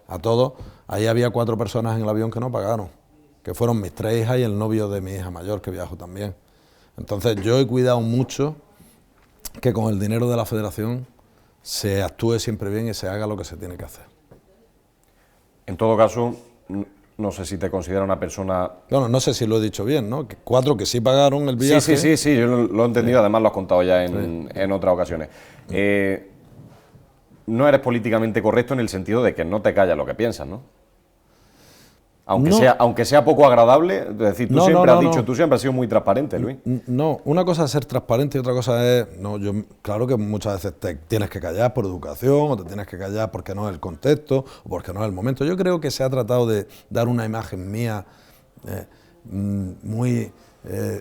a todos, ahí había 4 personas en el avión que no pagaron, que fueron mis 3 hijas y el novio de mi hija mayor, que viajó también. Entonces yo he cuidado mucho que con el dinero de la Federación se actúe siempre bien y se haga lo que se tiene que hacer. En todo caso, no sé si te considera una persona... Bueno, no sé si lo he dicho bien, ¿no? 4 que sí pagaron el viaje... Sí, yo lo he entendido, además lo has contado ya en otras ocasiones. No eres políticamente correcto en el sentido de que no te callas lo que piensas, ¿no? Aunque sea poco agradable, es decir, tú siempre has sido muy transparente, Luis. No, una cosa es ser transparente y otra cosa es... claro que muchas veces te tienes que callar por educación o te tienes que callar porque no es el contexto o porque no es el momento. Yo creo que se ha tratado de dar una imagen mía muy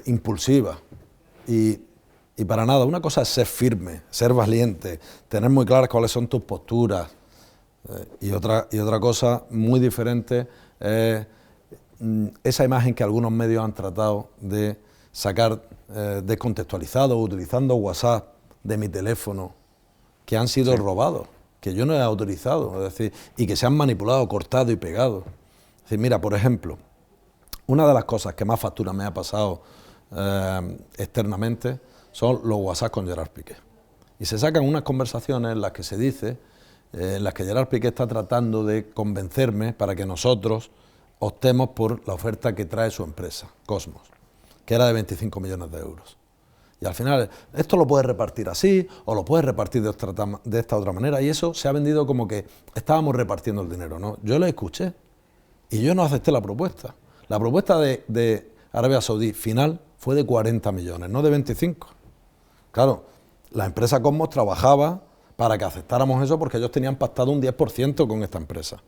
impulsiva y para nada. Una cosa es ser firme, ser valiente, tener muy claras cuáles son tus posturas y otra cosa muy diferente esa imagen que algunos medios han tratado de sacar descontextualizado, utilizando WhatsApp de mi teléfono que han sido robados, que yo no he autorizado, es decir, y que se han manipulado, cortado y pegado. Es decir, mira, por ejemplo, una de las cosas que más factura me ha pasado externamente son los WhatsApp con Gerard Piqué. Y se sacan unas conversaciones en las que se dice, en las que Gerard Piqué está tratando de convencerme para que nosotros optemos por la oferta que trae su empresa, Cosmos, que era de 25 millones de euros. Y al final, esto lo puedes repartir así, o lo puedes repartir de esta otra manera, y eso se ha vendido como que estábamos repartiendo el dinero, ¿no? Yo lo escuché, y yo no acepté la propuesta. La propuesta de Arabia Saudí final fue de 40 millones, no de 25. Claro, la empresa Cosmos trabajaba para que aceptáramos eso porque ellos tenían pactado un 10% con esta empresa.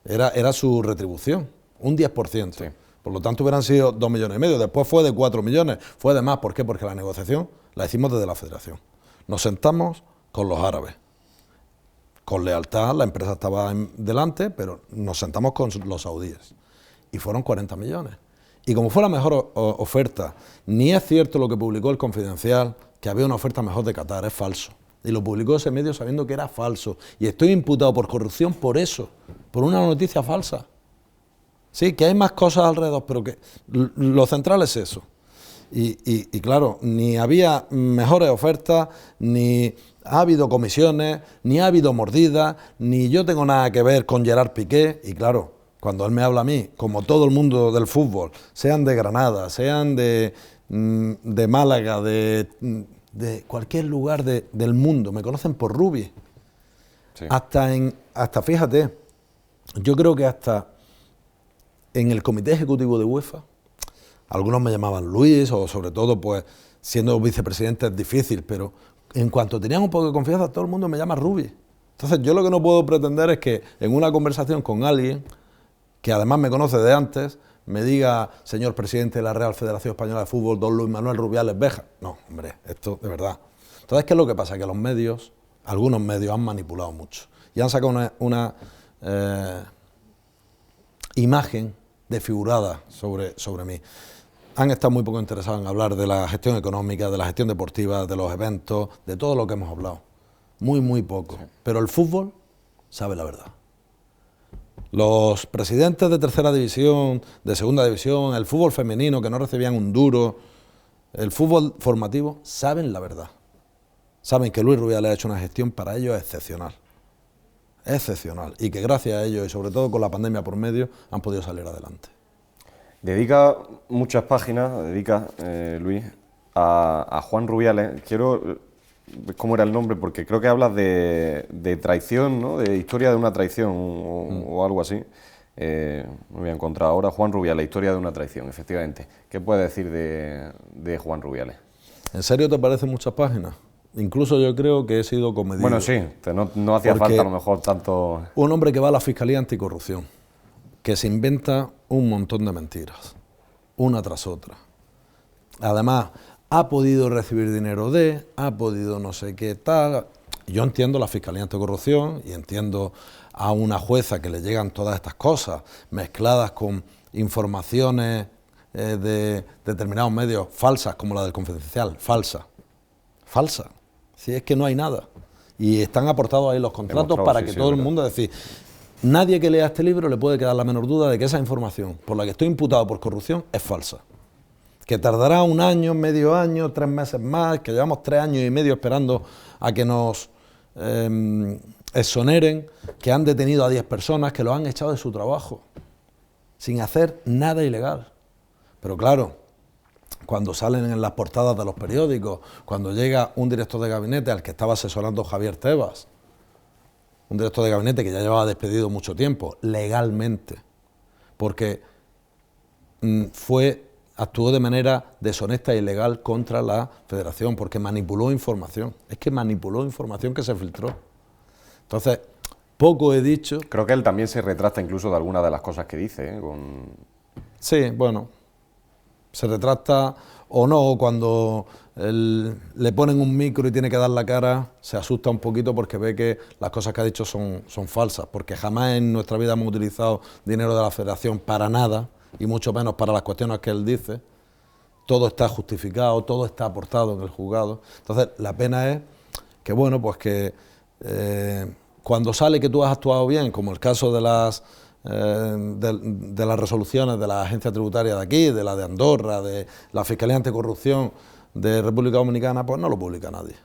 Era su retribución, un 10%. Sí. Por lo tanto, hubieran sido 2,5 millones. Después fue de 4 millones. Fue de más. ¿Por qué? Porque la negociación la hicimos desde la federación. Nos sentamos con los árabes. Con lealtad, la empresa estaba delante, pero nos sentamos con los saudíes. Y fueron 40 millones. Y como fue la mejor oferta, ni es cierto lo que publicó el Confidencial, que había una oferta mejor de Qatar, es falso. Y lo publicó ese medio sabiendo que era falso. Y estoy imputado por corrupción por eso, por una noticia falsa. Sí, que hay más cosas alrededor, pero que lo central es eso. Y claro, ni había mejores ofertas, ni ha habido comisiones, ni ha habido mordidas, ni yo tengo nada que ver con Gerard Piqué. Y claro, cuando él me habla a mí, como todo el mundo del fútbol, sean de Granada, sean de Málaga, de cualquier lugar del mundo, me conocen por Rubi. Sí. Hasta fíjate, yo creo que hasta en el comité ejecutivo de UEFA, algunos me llamaban Luis, o sobre todo, pues, siendo vicepresidente es difícil, pero en cuanto tenían un poco de confianza, todo el mundo me llama Rubi. Entonces, yo lo que no puedo pretender es que en una conversación con alguien, que además me conoce de antes, me diga, señor presidente de la Real Federación Española de Fútbol, don Luis Manuel Rubiales Béjar. No, hombre, esto de verdad. Entonces, ¿qué es lo que pasa? Que los medios, algunos medios han manipulado mucho y han sacado una imagen desfigurada sobre mí. Han estado muy poco interesados en hablar de la gestión económica, de la gestión deportiva, de los eventos, de todo lo que hemos hablado. Muy poco. Sí. Pero el fútbol sabe la verdad. Los presidentes de tercera división, de segunda división, el fútbol femenino que no recibían un duro, el fútbol formativo, saben la verdad. Saben que Luis Rubiales ha hecho una gestión para ellos excepcional. Excepcional. Y que gracias a ellos, y sobre todo con la pandemia por medio, han podido salir adelante. Dedica muchas páginas, Luis, a Juan Rubiales. Quiero, ¿cómo era el nombre? Porque creo que hablas de traición, ¿no? De historia de una traición o algo así. Me voy a encontrar ahora. Juan Rubiales, historia de una traición, efectivamente. ¿Qué puedes decir de Juan Rubiales? ¿En serio te parecen muchas páginas? Incluso yo creo que he sido comedido. Bueno, sí, no hacía falta a lo mejor tanto... Un hombre que va a la Fiscalía Anticorrupción, que se inventa un montón de mentiras, una tras otra. Además, ha podido recibir dinero ha podido no sé qué tal. Yo entiendo la Fiscalía Anticorrupción y entiendo a una jueza que le llegan todas estas cosas mezcladas con informaciones de determinados medios falsas, como la del Confidencial, falsa. Si es que no hay nada. Y están aportados ahí los contratos para que todo el mundo decir, nadie que lea este libro le puede quedar la menor duda de que esa información por la que estoy imputado por corrupción es falsa. Que tardará 1 año, medio año, 3 meses más, que llevamos 3 años y medio esperando a que nos exoneren, que han detenido a 10 personas, que los han echado de su trabajo, sin hacer nada ilegal. Pero claro, cuando salen en las portadas de los periódicos, cuando llega un director de gabinete al que estaba asesorando Javier Tebas, un director de gabinete que ya llevaba despedido mucho tiempo, legalmente, porque actuó de manera deshonesta e ilegal contra la Federación, porque manipuló información. Es que manipuló información que se filtró. Entonces, poco he dicho. Creo que él también se retracta incluso de algunas de las cosas que dice, ¿eh? Sí, bueno, se retracta o no, cuando le ponen un micro y tiene que dar la cara, se asusta un poquito porque ve que las cosas que ha dicho son falsas, porque jamás en nuestra vida hemos utilizado dinero de la Federación para nada, y mucho menos para las cuestiones que él dice. todo está justificado, todo está aportado en el juzgado. Entonces, la pena es que, bueno, pues que cuando sale que tú has actuado bien, como el caso de las resoluciones de la agencia tributaria de aquí, de la de Andorra, de la Fiscalía Anticorrupción de República Dominicana, pues no lo publica nadie.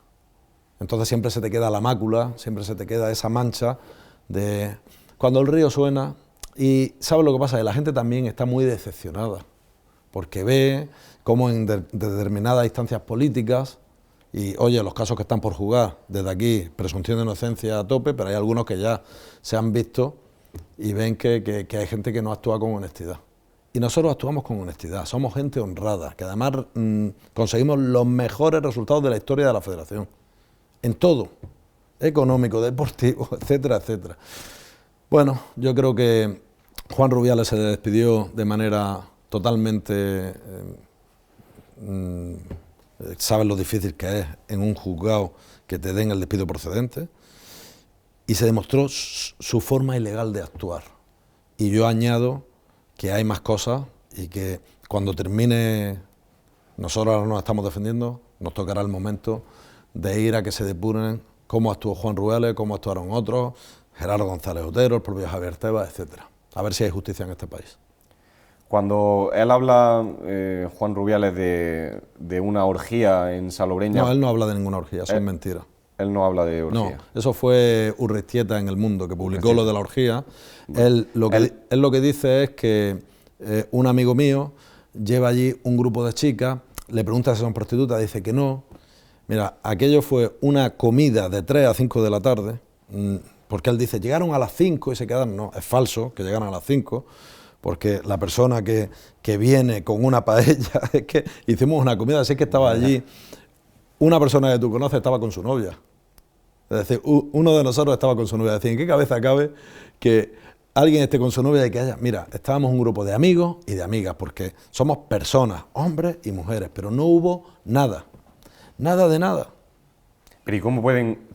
Entonces siempre se te queda la mácula, siempre se te queda esa mancha de cuando el río suena. Y ¿sabes lo que pasa? Que la gente también está muy decepcionada, porque ve cómo en determinadas instancias políticas, y oye, los casos que están por juzgar, desde aquí, presunción de inocencia a tope, pero hay algunos que ya se han visto y ven que hay gente que no actúa con honestidad. Y nosotros actuamos con honestidad, somos gente honrada, que además conseguimos los mejores resultados de la historia de la Federación, en todo, económico, deportivo, etcétera, etcétera. Bueno, yo creo que Juan Rubiales se despidió de manera totalmente... sabes lo difícil que es en un juzgado que te den el despido procedente, y se demostró su forma ilegal de actuar. Y yo añado que hay más cosas y que cuando termine, nosotros ahora nos estamos defendiendo, nos tocará el momento de ir a que se depuren cómo actuó Juan Rubiales, cómo actuaron otros, Gerardo González Otero, el propio Javier Tebas, etcétera. A ver si hay justicia en este país. Cuando él habla, Juan Rubiales, de una orgía en Salobreña... No, él no habla de ninguna orgía, eso es mentira. Él no habla de orgía. No, eso fue Urrestieta en El Mundo, que publicó lo de la orgía. Él lo que dice es que un amigo mío lleva allí un grupo de chicas, le pregunta si son prostitutas, dice que no. Mira, aquello fue una comida de 3 a 5 de la tarde, porque él dice, llegaron a las 5 y se quedaron. No, es falso que llegaron a las 5, porque la persona que viene con una paella, es que hicimos una comida, así que estaba allí, una persona que tú conoces estaba con su novia. Es decir, uno de nosotros estaba con su novia. Es decir, ¿en qué cabeza cabe que alguien esté con su novia y que haya... Mira, estábamos un grupo de amigos y de amigas, porque somos personas, hombres y mujeres, pero no hubo nada, nada de nada. Pero ¿y cómo pueden...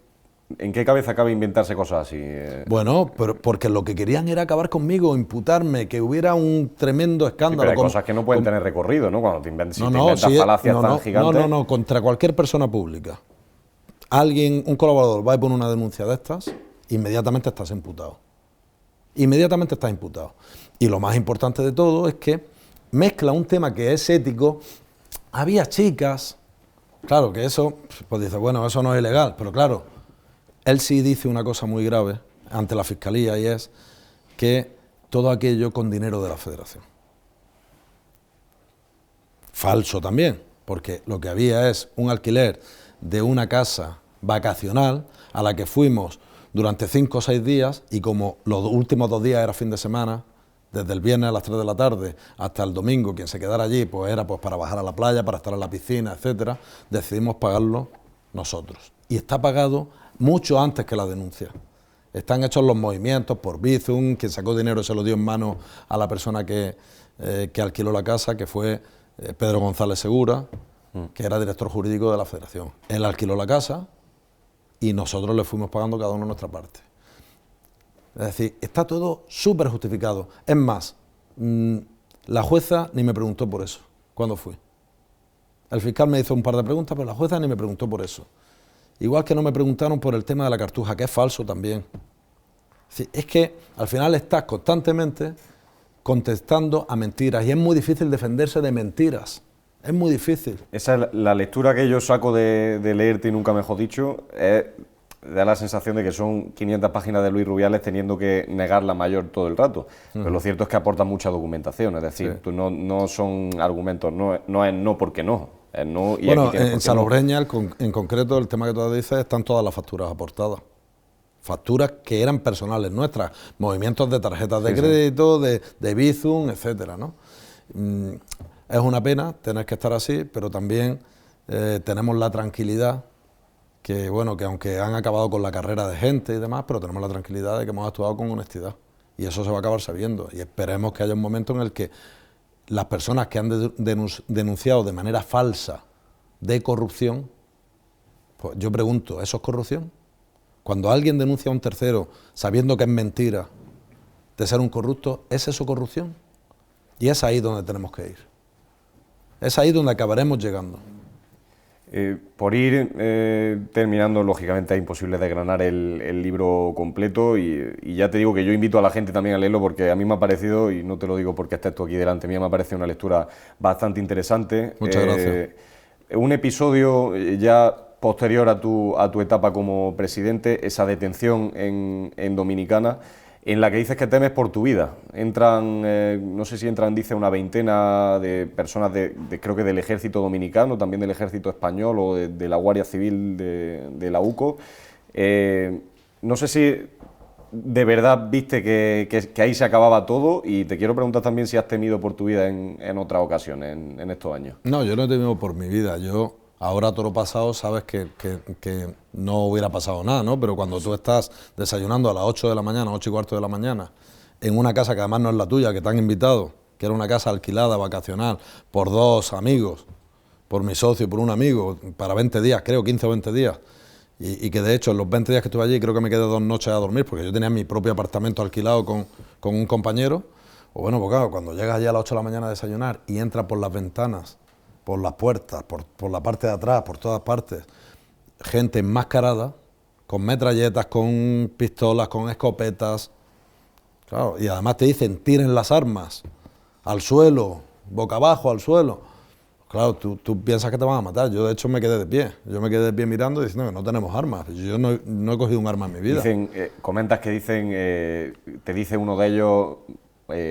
¿En qué cabeza cabe inventarse cosas así? Bueno, pero porque lo que querían era acabar conmigo, imputarme, que hubiera un tremendo escándalo. Sí, pero hay cosas que no pueden tener recorrido, ¿no? Cuando te inventas falacias tan gigantes... No, contra cualquier persona pública. Alguien, un colaborador, va a poner una denuncia de estas, inmediatamente estás imputado. Inmediatamente estás imputado. Y lo más importante de todo es que mezcla un tema que es ético. Había chicas, claro que eso, pues dice, bueno, eso no es ilegal, pero claro, él sí dice una cosa muy grave ante la Fiscalía, y es que todo aquello con dinero de la Federación. Falso también, porque lo que había es un alquiler de una casa vacacional a la que fuimos durante 5 o 6 días, y como los últimos 2 días era fin de semana, desde el viernes a las 3 de la tarde hasta el domingo, quien se quedara allí pues era pues para bajar a la playa, para estar en la piscina, etcétera, decidimos pagarlo nosotros. Y está pagado mucho antes que la denuncia. Están hechos los movimientos por Bizum, quien sacó dinero se lo dio en mano a la persona que alquiló la casa, que fue Pedro González Segura, que era director jurídico de la Federación. Él alquiló la casa y nosotros le fuimos pagando cada uno nuestra parte. Es decir, está todo súper justificado. Es más, la jueza ni me preguntó por eso, cuando fui. El fiscal me hizo un par de preguntas, pero la jueza ni me preguntó por eso. Igual que no me preguntaron por el tema de la cartuja, que es falso también. Es que al final estás constantemente contestando a mentiras, y es muy difícil defenderse de mentiras. Es muy difícil. Esa es la lectura que yo saco de leerte, y nunca mejor dicho, da la sensación de que son 500 páginas de Luis Rubiales teniendo que negar la mayor todo el rato. Pero lo cierto es que aporta mucha documentación, es decir, tú no son argumentos, no es no porque no. No, y bueno, en Salobreña, en concreto, el tema que tú dices, están todas las facturas aportadas. Facturas que eran personales nuestras, movimientos de tarjetas de crédito, de Bizum, etcétera, ¿no? Es una pena tener que estar así, pero también tenemos la tranquilidad que, bueno, que aunque han acabado con la carrera de gente y demás, pero tenemos la tranquilidad de que hemos actuado con honestidad. Y eso se va a acabar sabiendo. Y esperemos que haya un momento en el que las personas que han denunciado de manera falsa de corrupción, pues yo pregunto, ¿eso es corrupción? Cuando alguien denuncia a un tercero sabiendo que es mentira de ser un corrupto, ¿es eso corrupción? Y es ahí donde tenemos que ir. Es ahí donde acabaremos llegando. Por ir terminando, lógicamente es imposible desgranar el libro completo y ya te digo que yo invito a la gente también a leerlo porque a mí me ha parecido, y no te lo digo porque estés tú aquí delante mía, me ha parecido una lectura bastante interesante. Muchas gracias. Un episodio ya posterior a tu etapa como presidente, esa detención en Dominicana, en la que dices que temes por tu vida. Entran, no sé si entran, dice, una veintena de personas, creo que del ejército dominicano, también del ejército español o de la Guardia Civil de la UCO. No sé si de verdad viste que ahí se acababa todo y te quiero preguntar también si has temido por tu vida en otras ocasiones, en estos años. No, yo no he temido por mi vida. Yo, ahora todo lo pasado, sabes que no hubiera pasado nada, ¿no? Pero cuando tú estás desayunando a las 8 de la mañana, 8 y cuarto de la mañana, en una casa que además no es la tuya, que te han invitado, que era una casa alquilada, vacacional, por dos amigos, por mi socio y por un amigo, para 20 días, creo, 15 o 20 días, y que de hecho en los 20 días que estuve allí creo que me quedé 2 noches a dormir, porque yo tenía mi propio apartamento alquilado con un compañero. Pues bueno, pues claro, cuando llegas allá a las 8 de la mañana a desayunar y entras por las ventanas, por las puertas, por la parte de atrás, por todas partes, gente enmascarada, con metralletas, con pistolas, con escopetas, claro, y además te dicen, tiren las armas al suelo, boca abajo al suelo. Claro, tú piensas que te van a matar. Yo de hecho me quedé de pie. Yo me quedé de pie mirando y diciendo que no tenemos armas. Yo no he cogido un arma en mi vida. Dicen, comentas que dicen, te dice uno de ellos,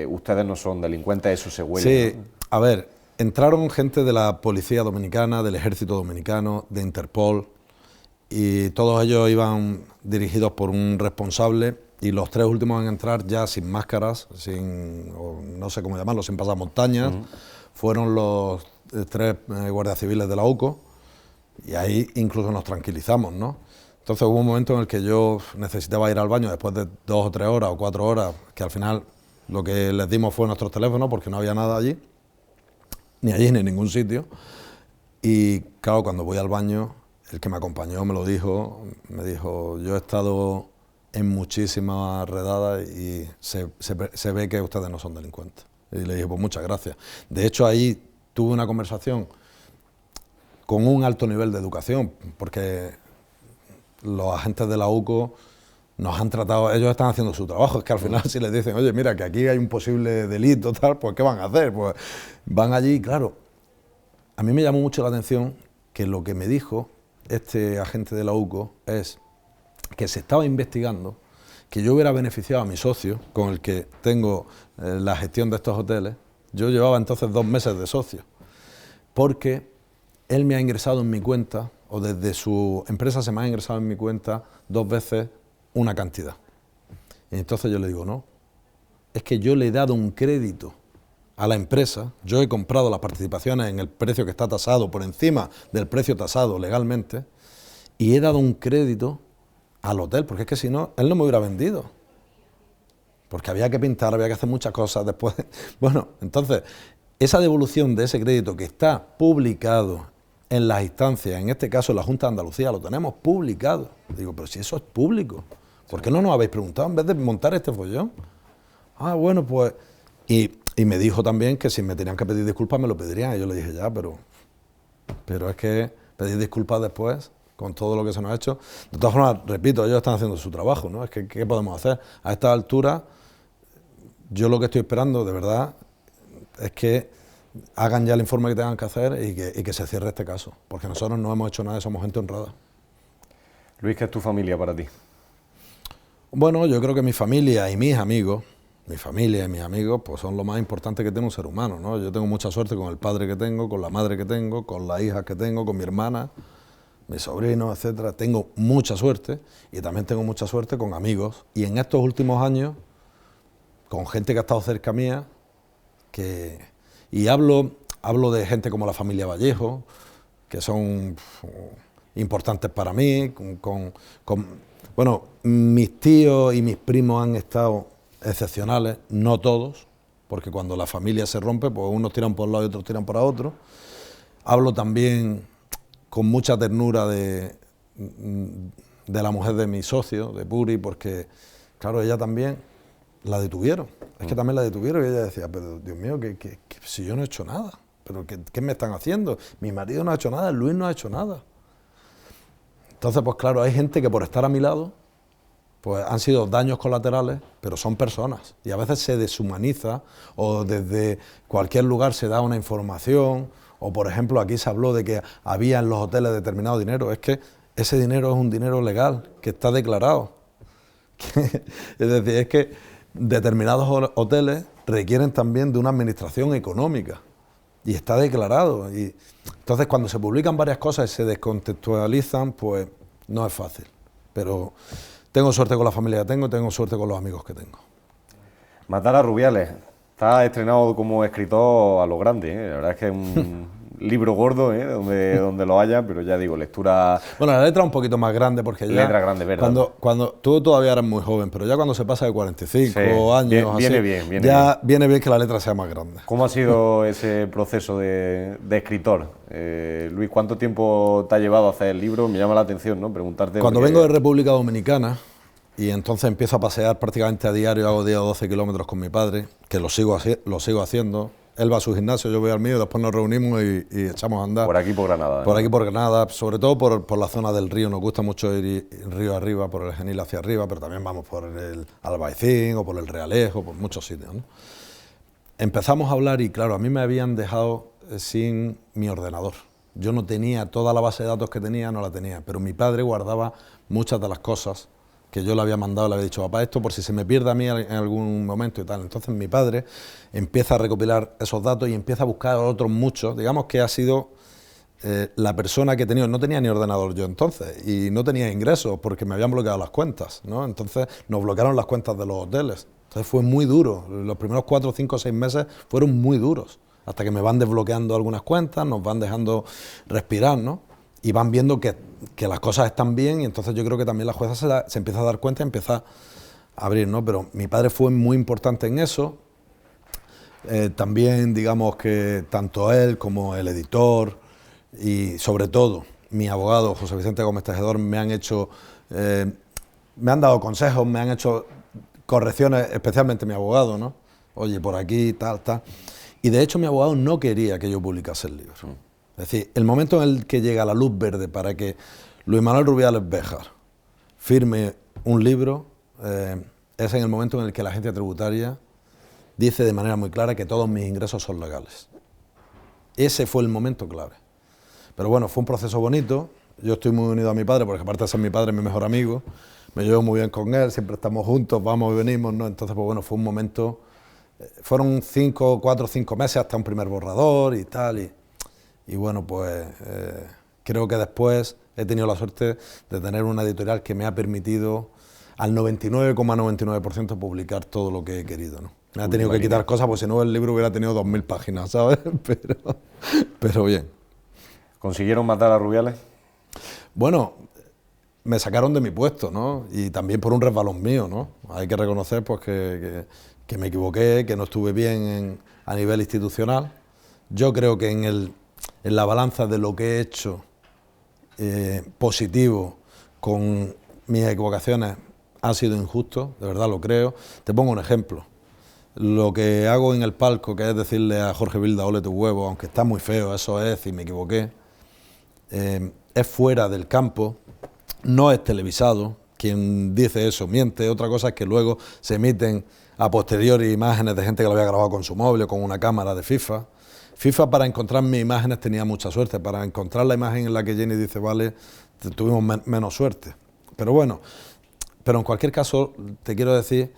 ustedes no son delincuentes, eso se huele. Sí, ¿no? a ver, entraron gente de la policía dominicana, del ejército dominicano, de Interpol, y todos ellos iban dirigidos por un responsable, y los 3 últimos en entrar ya sin máscaras, no sé cómo llamarlo, sin pasamontañas, fueron los 3 guardias civiles de la UCO, y ahí incluso nos tranquilizamos, ¿no? Entonces hubo un momento en el que yo necesitaba ir al baño después de 2 o 3 horas o 4 horas, que al final lo que les dimos fue nuestros teléfonos porque no había nada allí, ni allí ni en ningún sitio. Y claro, cuando voy al baño, el que me acompañó me lo dijo, me dijo, yo he estado en muchísimas redadas y se ve que ustedes no son delincuentes. Y le dije, pues muchas gracias. De hecho, ahí tuve una conversación con un alto nivel de educación, porque los agentes de la UCO nos han tratado, ellos están haciendo su trabajo, es que al final si les dicen, oye, mira, que aquí hay un posible delito, tal, pues ¿qué van a hacer? Pues van allí, claro. A mí me llamó mucho la atención que lo que me dijo este agente de la UCO es que se estaba investigando que yo hubiera beneficiado a mi socio, con el que tengo la gestión de estos hoteles. Yo llevaba entonces 2 meses de socio, porque él me ha ingresado en mi cuenta, o desde su empresa se me ha ingresado en mi cuenta 2 veces una cantidad. Y entonces yo le digo, no, es que yo le he dado un crédito a la empresa, yo he comprado las participaciones en el precio que está tasado, por encima del precio tasado legalmente, y he dado un crédito al hotel, porque es que si no, él no me hubiera vendido. Porque había que pintar, había que hacer muchas cosas después. Bueno, entonces, esa devolución de ese crédito que está publicado en las instancias, en este caso en la Junta de Andalucía, lo tenemos publicado. Digo, pero si eso es público, ¿por qué no nos habéis preguntado en vez de montar este follón? Ah, bueno, pues... Y me dijo también que si me tenían que pedir disculpas me lo pedirían. Y yo le dije, ya, pero es que pedir disculpas después, con todo lo que se nos ha hecho. De todas formas, repito, ellos están haciendo su trabajo, ¿no? Es que, ¿qué podemos hacer? A esta altura, yo lo que estoy esperando, de verdad, es que hagan ya el informe que tengan que hacer y que se cierre este caso. Porque nosotros no hemos hecho nada, somos gente honrada. Luis, ¿qué es tu familia para ti? Bueno, yo creo que mi familia y mis amigos, mi familia y mis amigos, pues son lo más importante que tiene un ser humano, ¿no? Yo tengo mucha suerte con el padre que tengo, con la madre que tengo, con las hijas que tengo, con mi hermana, mis sobrinos, etcétera. Tengo mucha suerte y también tengo mucha suerte con amigos. Y en estos últimos años, con gente que ha estado cerca mía, y hablo de gente como la familia Vallejo, que son importantes para mí, bueno, mis tíos y mis primos han estado excepcionales, no todos, porque cuando la familia se rompe, pues unos tiran por un lado y otros tiran para otro. Hablo también con mucha ternura de la mujer de mi socio, de Puri, porque, claro, ella también la detuvieron. Es que también la detuvieron y ella decía, pero Dios mío, que si yo no he hecho nada, ¿pero qué me están haciendo? Mi marido no ha hecho nada, Luis no ha hecho nada. Entonces, pues claro, hay gente que por estar a mi lado, pues han sido daños colaterales, pero son personas. Y a veces se deshumaniza, o desde cualquier lugar se da una información, o por ejemplo aquí se habló de que había en los hoteles determinado dinero. Es que ese dinero es un dinero legal, que está declarado. Es decir, es que determinados hoteles requieren también de una administración económica y está declarado. Y entonces cuando se publican varias cosas y se descontextualizan, pues no es fácil. Pero tengo suerte con la familia que tengo suerte con los amigos que tengo. Matar a Rubiales. Está estrenado como escritor a lo grande, ¿eh? La verdad es que es un libro gordo, ¿eh? donde lo haya, pero ya digo, lectura... Bueno, la letra es un poquito más grande porque ya... Letra grande, ¿verdad? Cuando tú todavía eres muy joven, pero ya cuando se pasa de 45 sí, años... Viene bien que la letra sea más grande. ¿Cómo ha sido ese proceso de escritor? Luis, ¿cuánto tiempo te ha llevado a hacer el libro? Me llama la atención, ¿no? Preguntarte... Cuando vengo de República Dominicana y entonces empiezo a pasear prácticamente a diario, hago 10 o 12 kilómetros con mi padre, que lo sigo haciendo. Él va a su gimnasio, yo voy al mío, después nos reunimos y echamos a andar. Por aquí, por Granada. Por aquí, por Granada, sobre todo por la zona del río. Nos gusta mucho ir río arriba, por el Genil hacia arriba, pero también vamos por el Albaicín o por el Realejo, por muchos sitios, ¿no? Empezamos a hablar y claro, a mí me habían dejado sin mi ordenador. Yo no tenía toda la base de datos que tenía, no la tenía, pero mi padre guardaba muchas de las cosas que yo le había mandado, le había dicho, papá, esto por si se me pierde a mí en algún momento y tal. Entonces mi padre empieza a recopilar esos datos y empieza a buscar otros muchos. Digamos que ha sido la persona que he tenido, no tenía ni ordenador yo entonces y no tenía ingresos porque me habían bloqueado las cuentas, ¿no? Entonces nos bloquearon las cuentas de los hoteles. Entonces fue muy duro, los primeros 4, 5, 6 meses fueron muy duros, hasta que me van desbloqueando algunas cuentas, nos van dejando respirar, ¿no? Y van viendo que las cosas están bien y entonces yo creo que también la jueza se empieza a dar cuenta y empieza a abrir, ¿no? Pero mi padre fue muy importante en eso. También digamos que tanto él como el editor y sobre todo mi abogado José Vicente Gómez Tejedor me han dado consejos, me han hecho correcciones, especialmente mi abogado, ¿no? Oye, por aquí, tal. Y de hecho mi abogado no quería que yo publicase el libro. Es decir, el momento en el que llega la luz verde para que Luis Manuel Rubiales Béjar firme un libro, es en el momento en el que la agencia tributaria dice de manera muy clara que todos mis ingresos son legales. Ese fue el momento clave. Pero bueno, fue un proceso bonito. Yo estoy muy unido a mi padre, porque aparte de ser mi padre, es mi mejor amigo. Me llevo muy bien con él, siempre estamos juntos, vamos y venimos, ¿no? Entonces, pues bueno, fue un momento... Fueron 4 o 5 meses hasta un primer borrador y tal, y bueno, pues creo que después he tenido la suerte de tener una editorial que me ha permitido al 99,99% publicar todo lo que he querido, ¿no? Me ha tenido que quitar cosas, porque si no el libro hubiera tenido 2000 páginas, ¿sabes? Pero bien. ¿Consiguieron matar a Rubiales? Bueno, me sacaron de mi puesto, ¿no? Y también por un resbalón mío, ¿no? Hay que reconocer pues que me equivoqué, que no estuve bien a nivel institucional. Yo creo que en la balanza de lo que he hecho positivo con mis equivocaciones ha sido injusto, de verdad lo creo. Te pongo un ejemplo. Lo que hago en el palco, que es decirle a Jorge Vilda, ole tu huevo, aunque está muy feo, eso es, y me equivoqué, es fuera del campo, no es televisado. Quien dice eso miente. Otra cosa es que luego se emiten a posteriori imágenes de gente que lo había grabado con su móvil o con una cámara de FIFA. FIFA, para encontrar mis imágenes tenía mucha suerte. Para encontrar la imagen en la que Jenny dice vale, tuvimos menos suerte. Pero bueno, pero en cualquier caso te quiero decir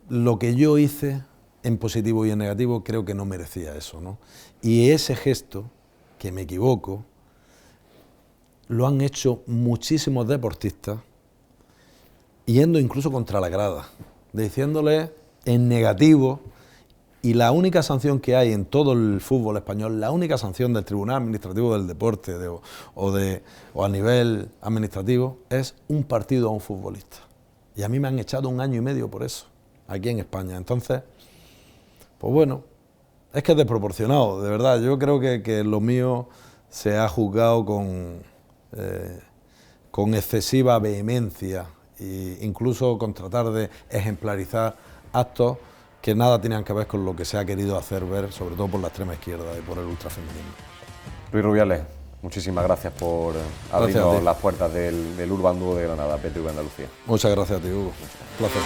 lo que yo hice en positivo y en negativo creo que no merecía eso, ¿no? Y ese gesto, que me equivoco, lo han hecho muchísimos deportistas, yendo incluso contra la grada, diciéndole en negativo, y la única sanción que hay en todo el fútbol español, la única sanción del Tribunal Administrativo del Deporte o a nivel administrativo, es un partido a un futbolista. Y a mí me han echado 1 año y medio por eso, aquí en España. Entonces, pues bueno, es que es desproporcionado, de verdad. Yo creo que lo mío se ha juzgado con excesiva vehemencia e incluso con tratar de ejemplarizar actos que nada tenían que ver con lo que se ha querido hacer ver, sobre todo por la extrema izquierda y por el ultrafeminismo. Luis Rubiales, muchísimas gracias por abrirnos las puertas del Urban Dúo de Granada, PTV Andalucía. Muchas gracias a ti, Hugo. Un placer.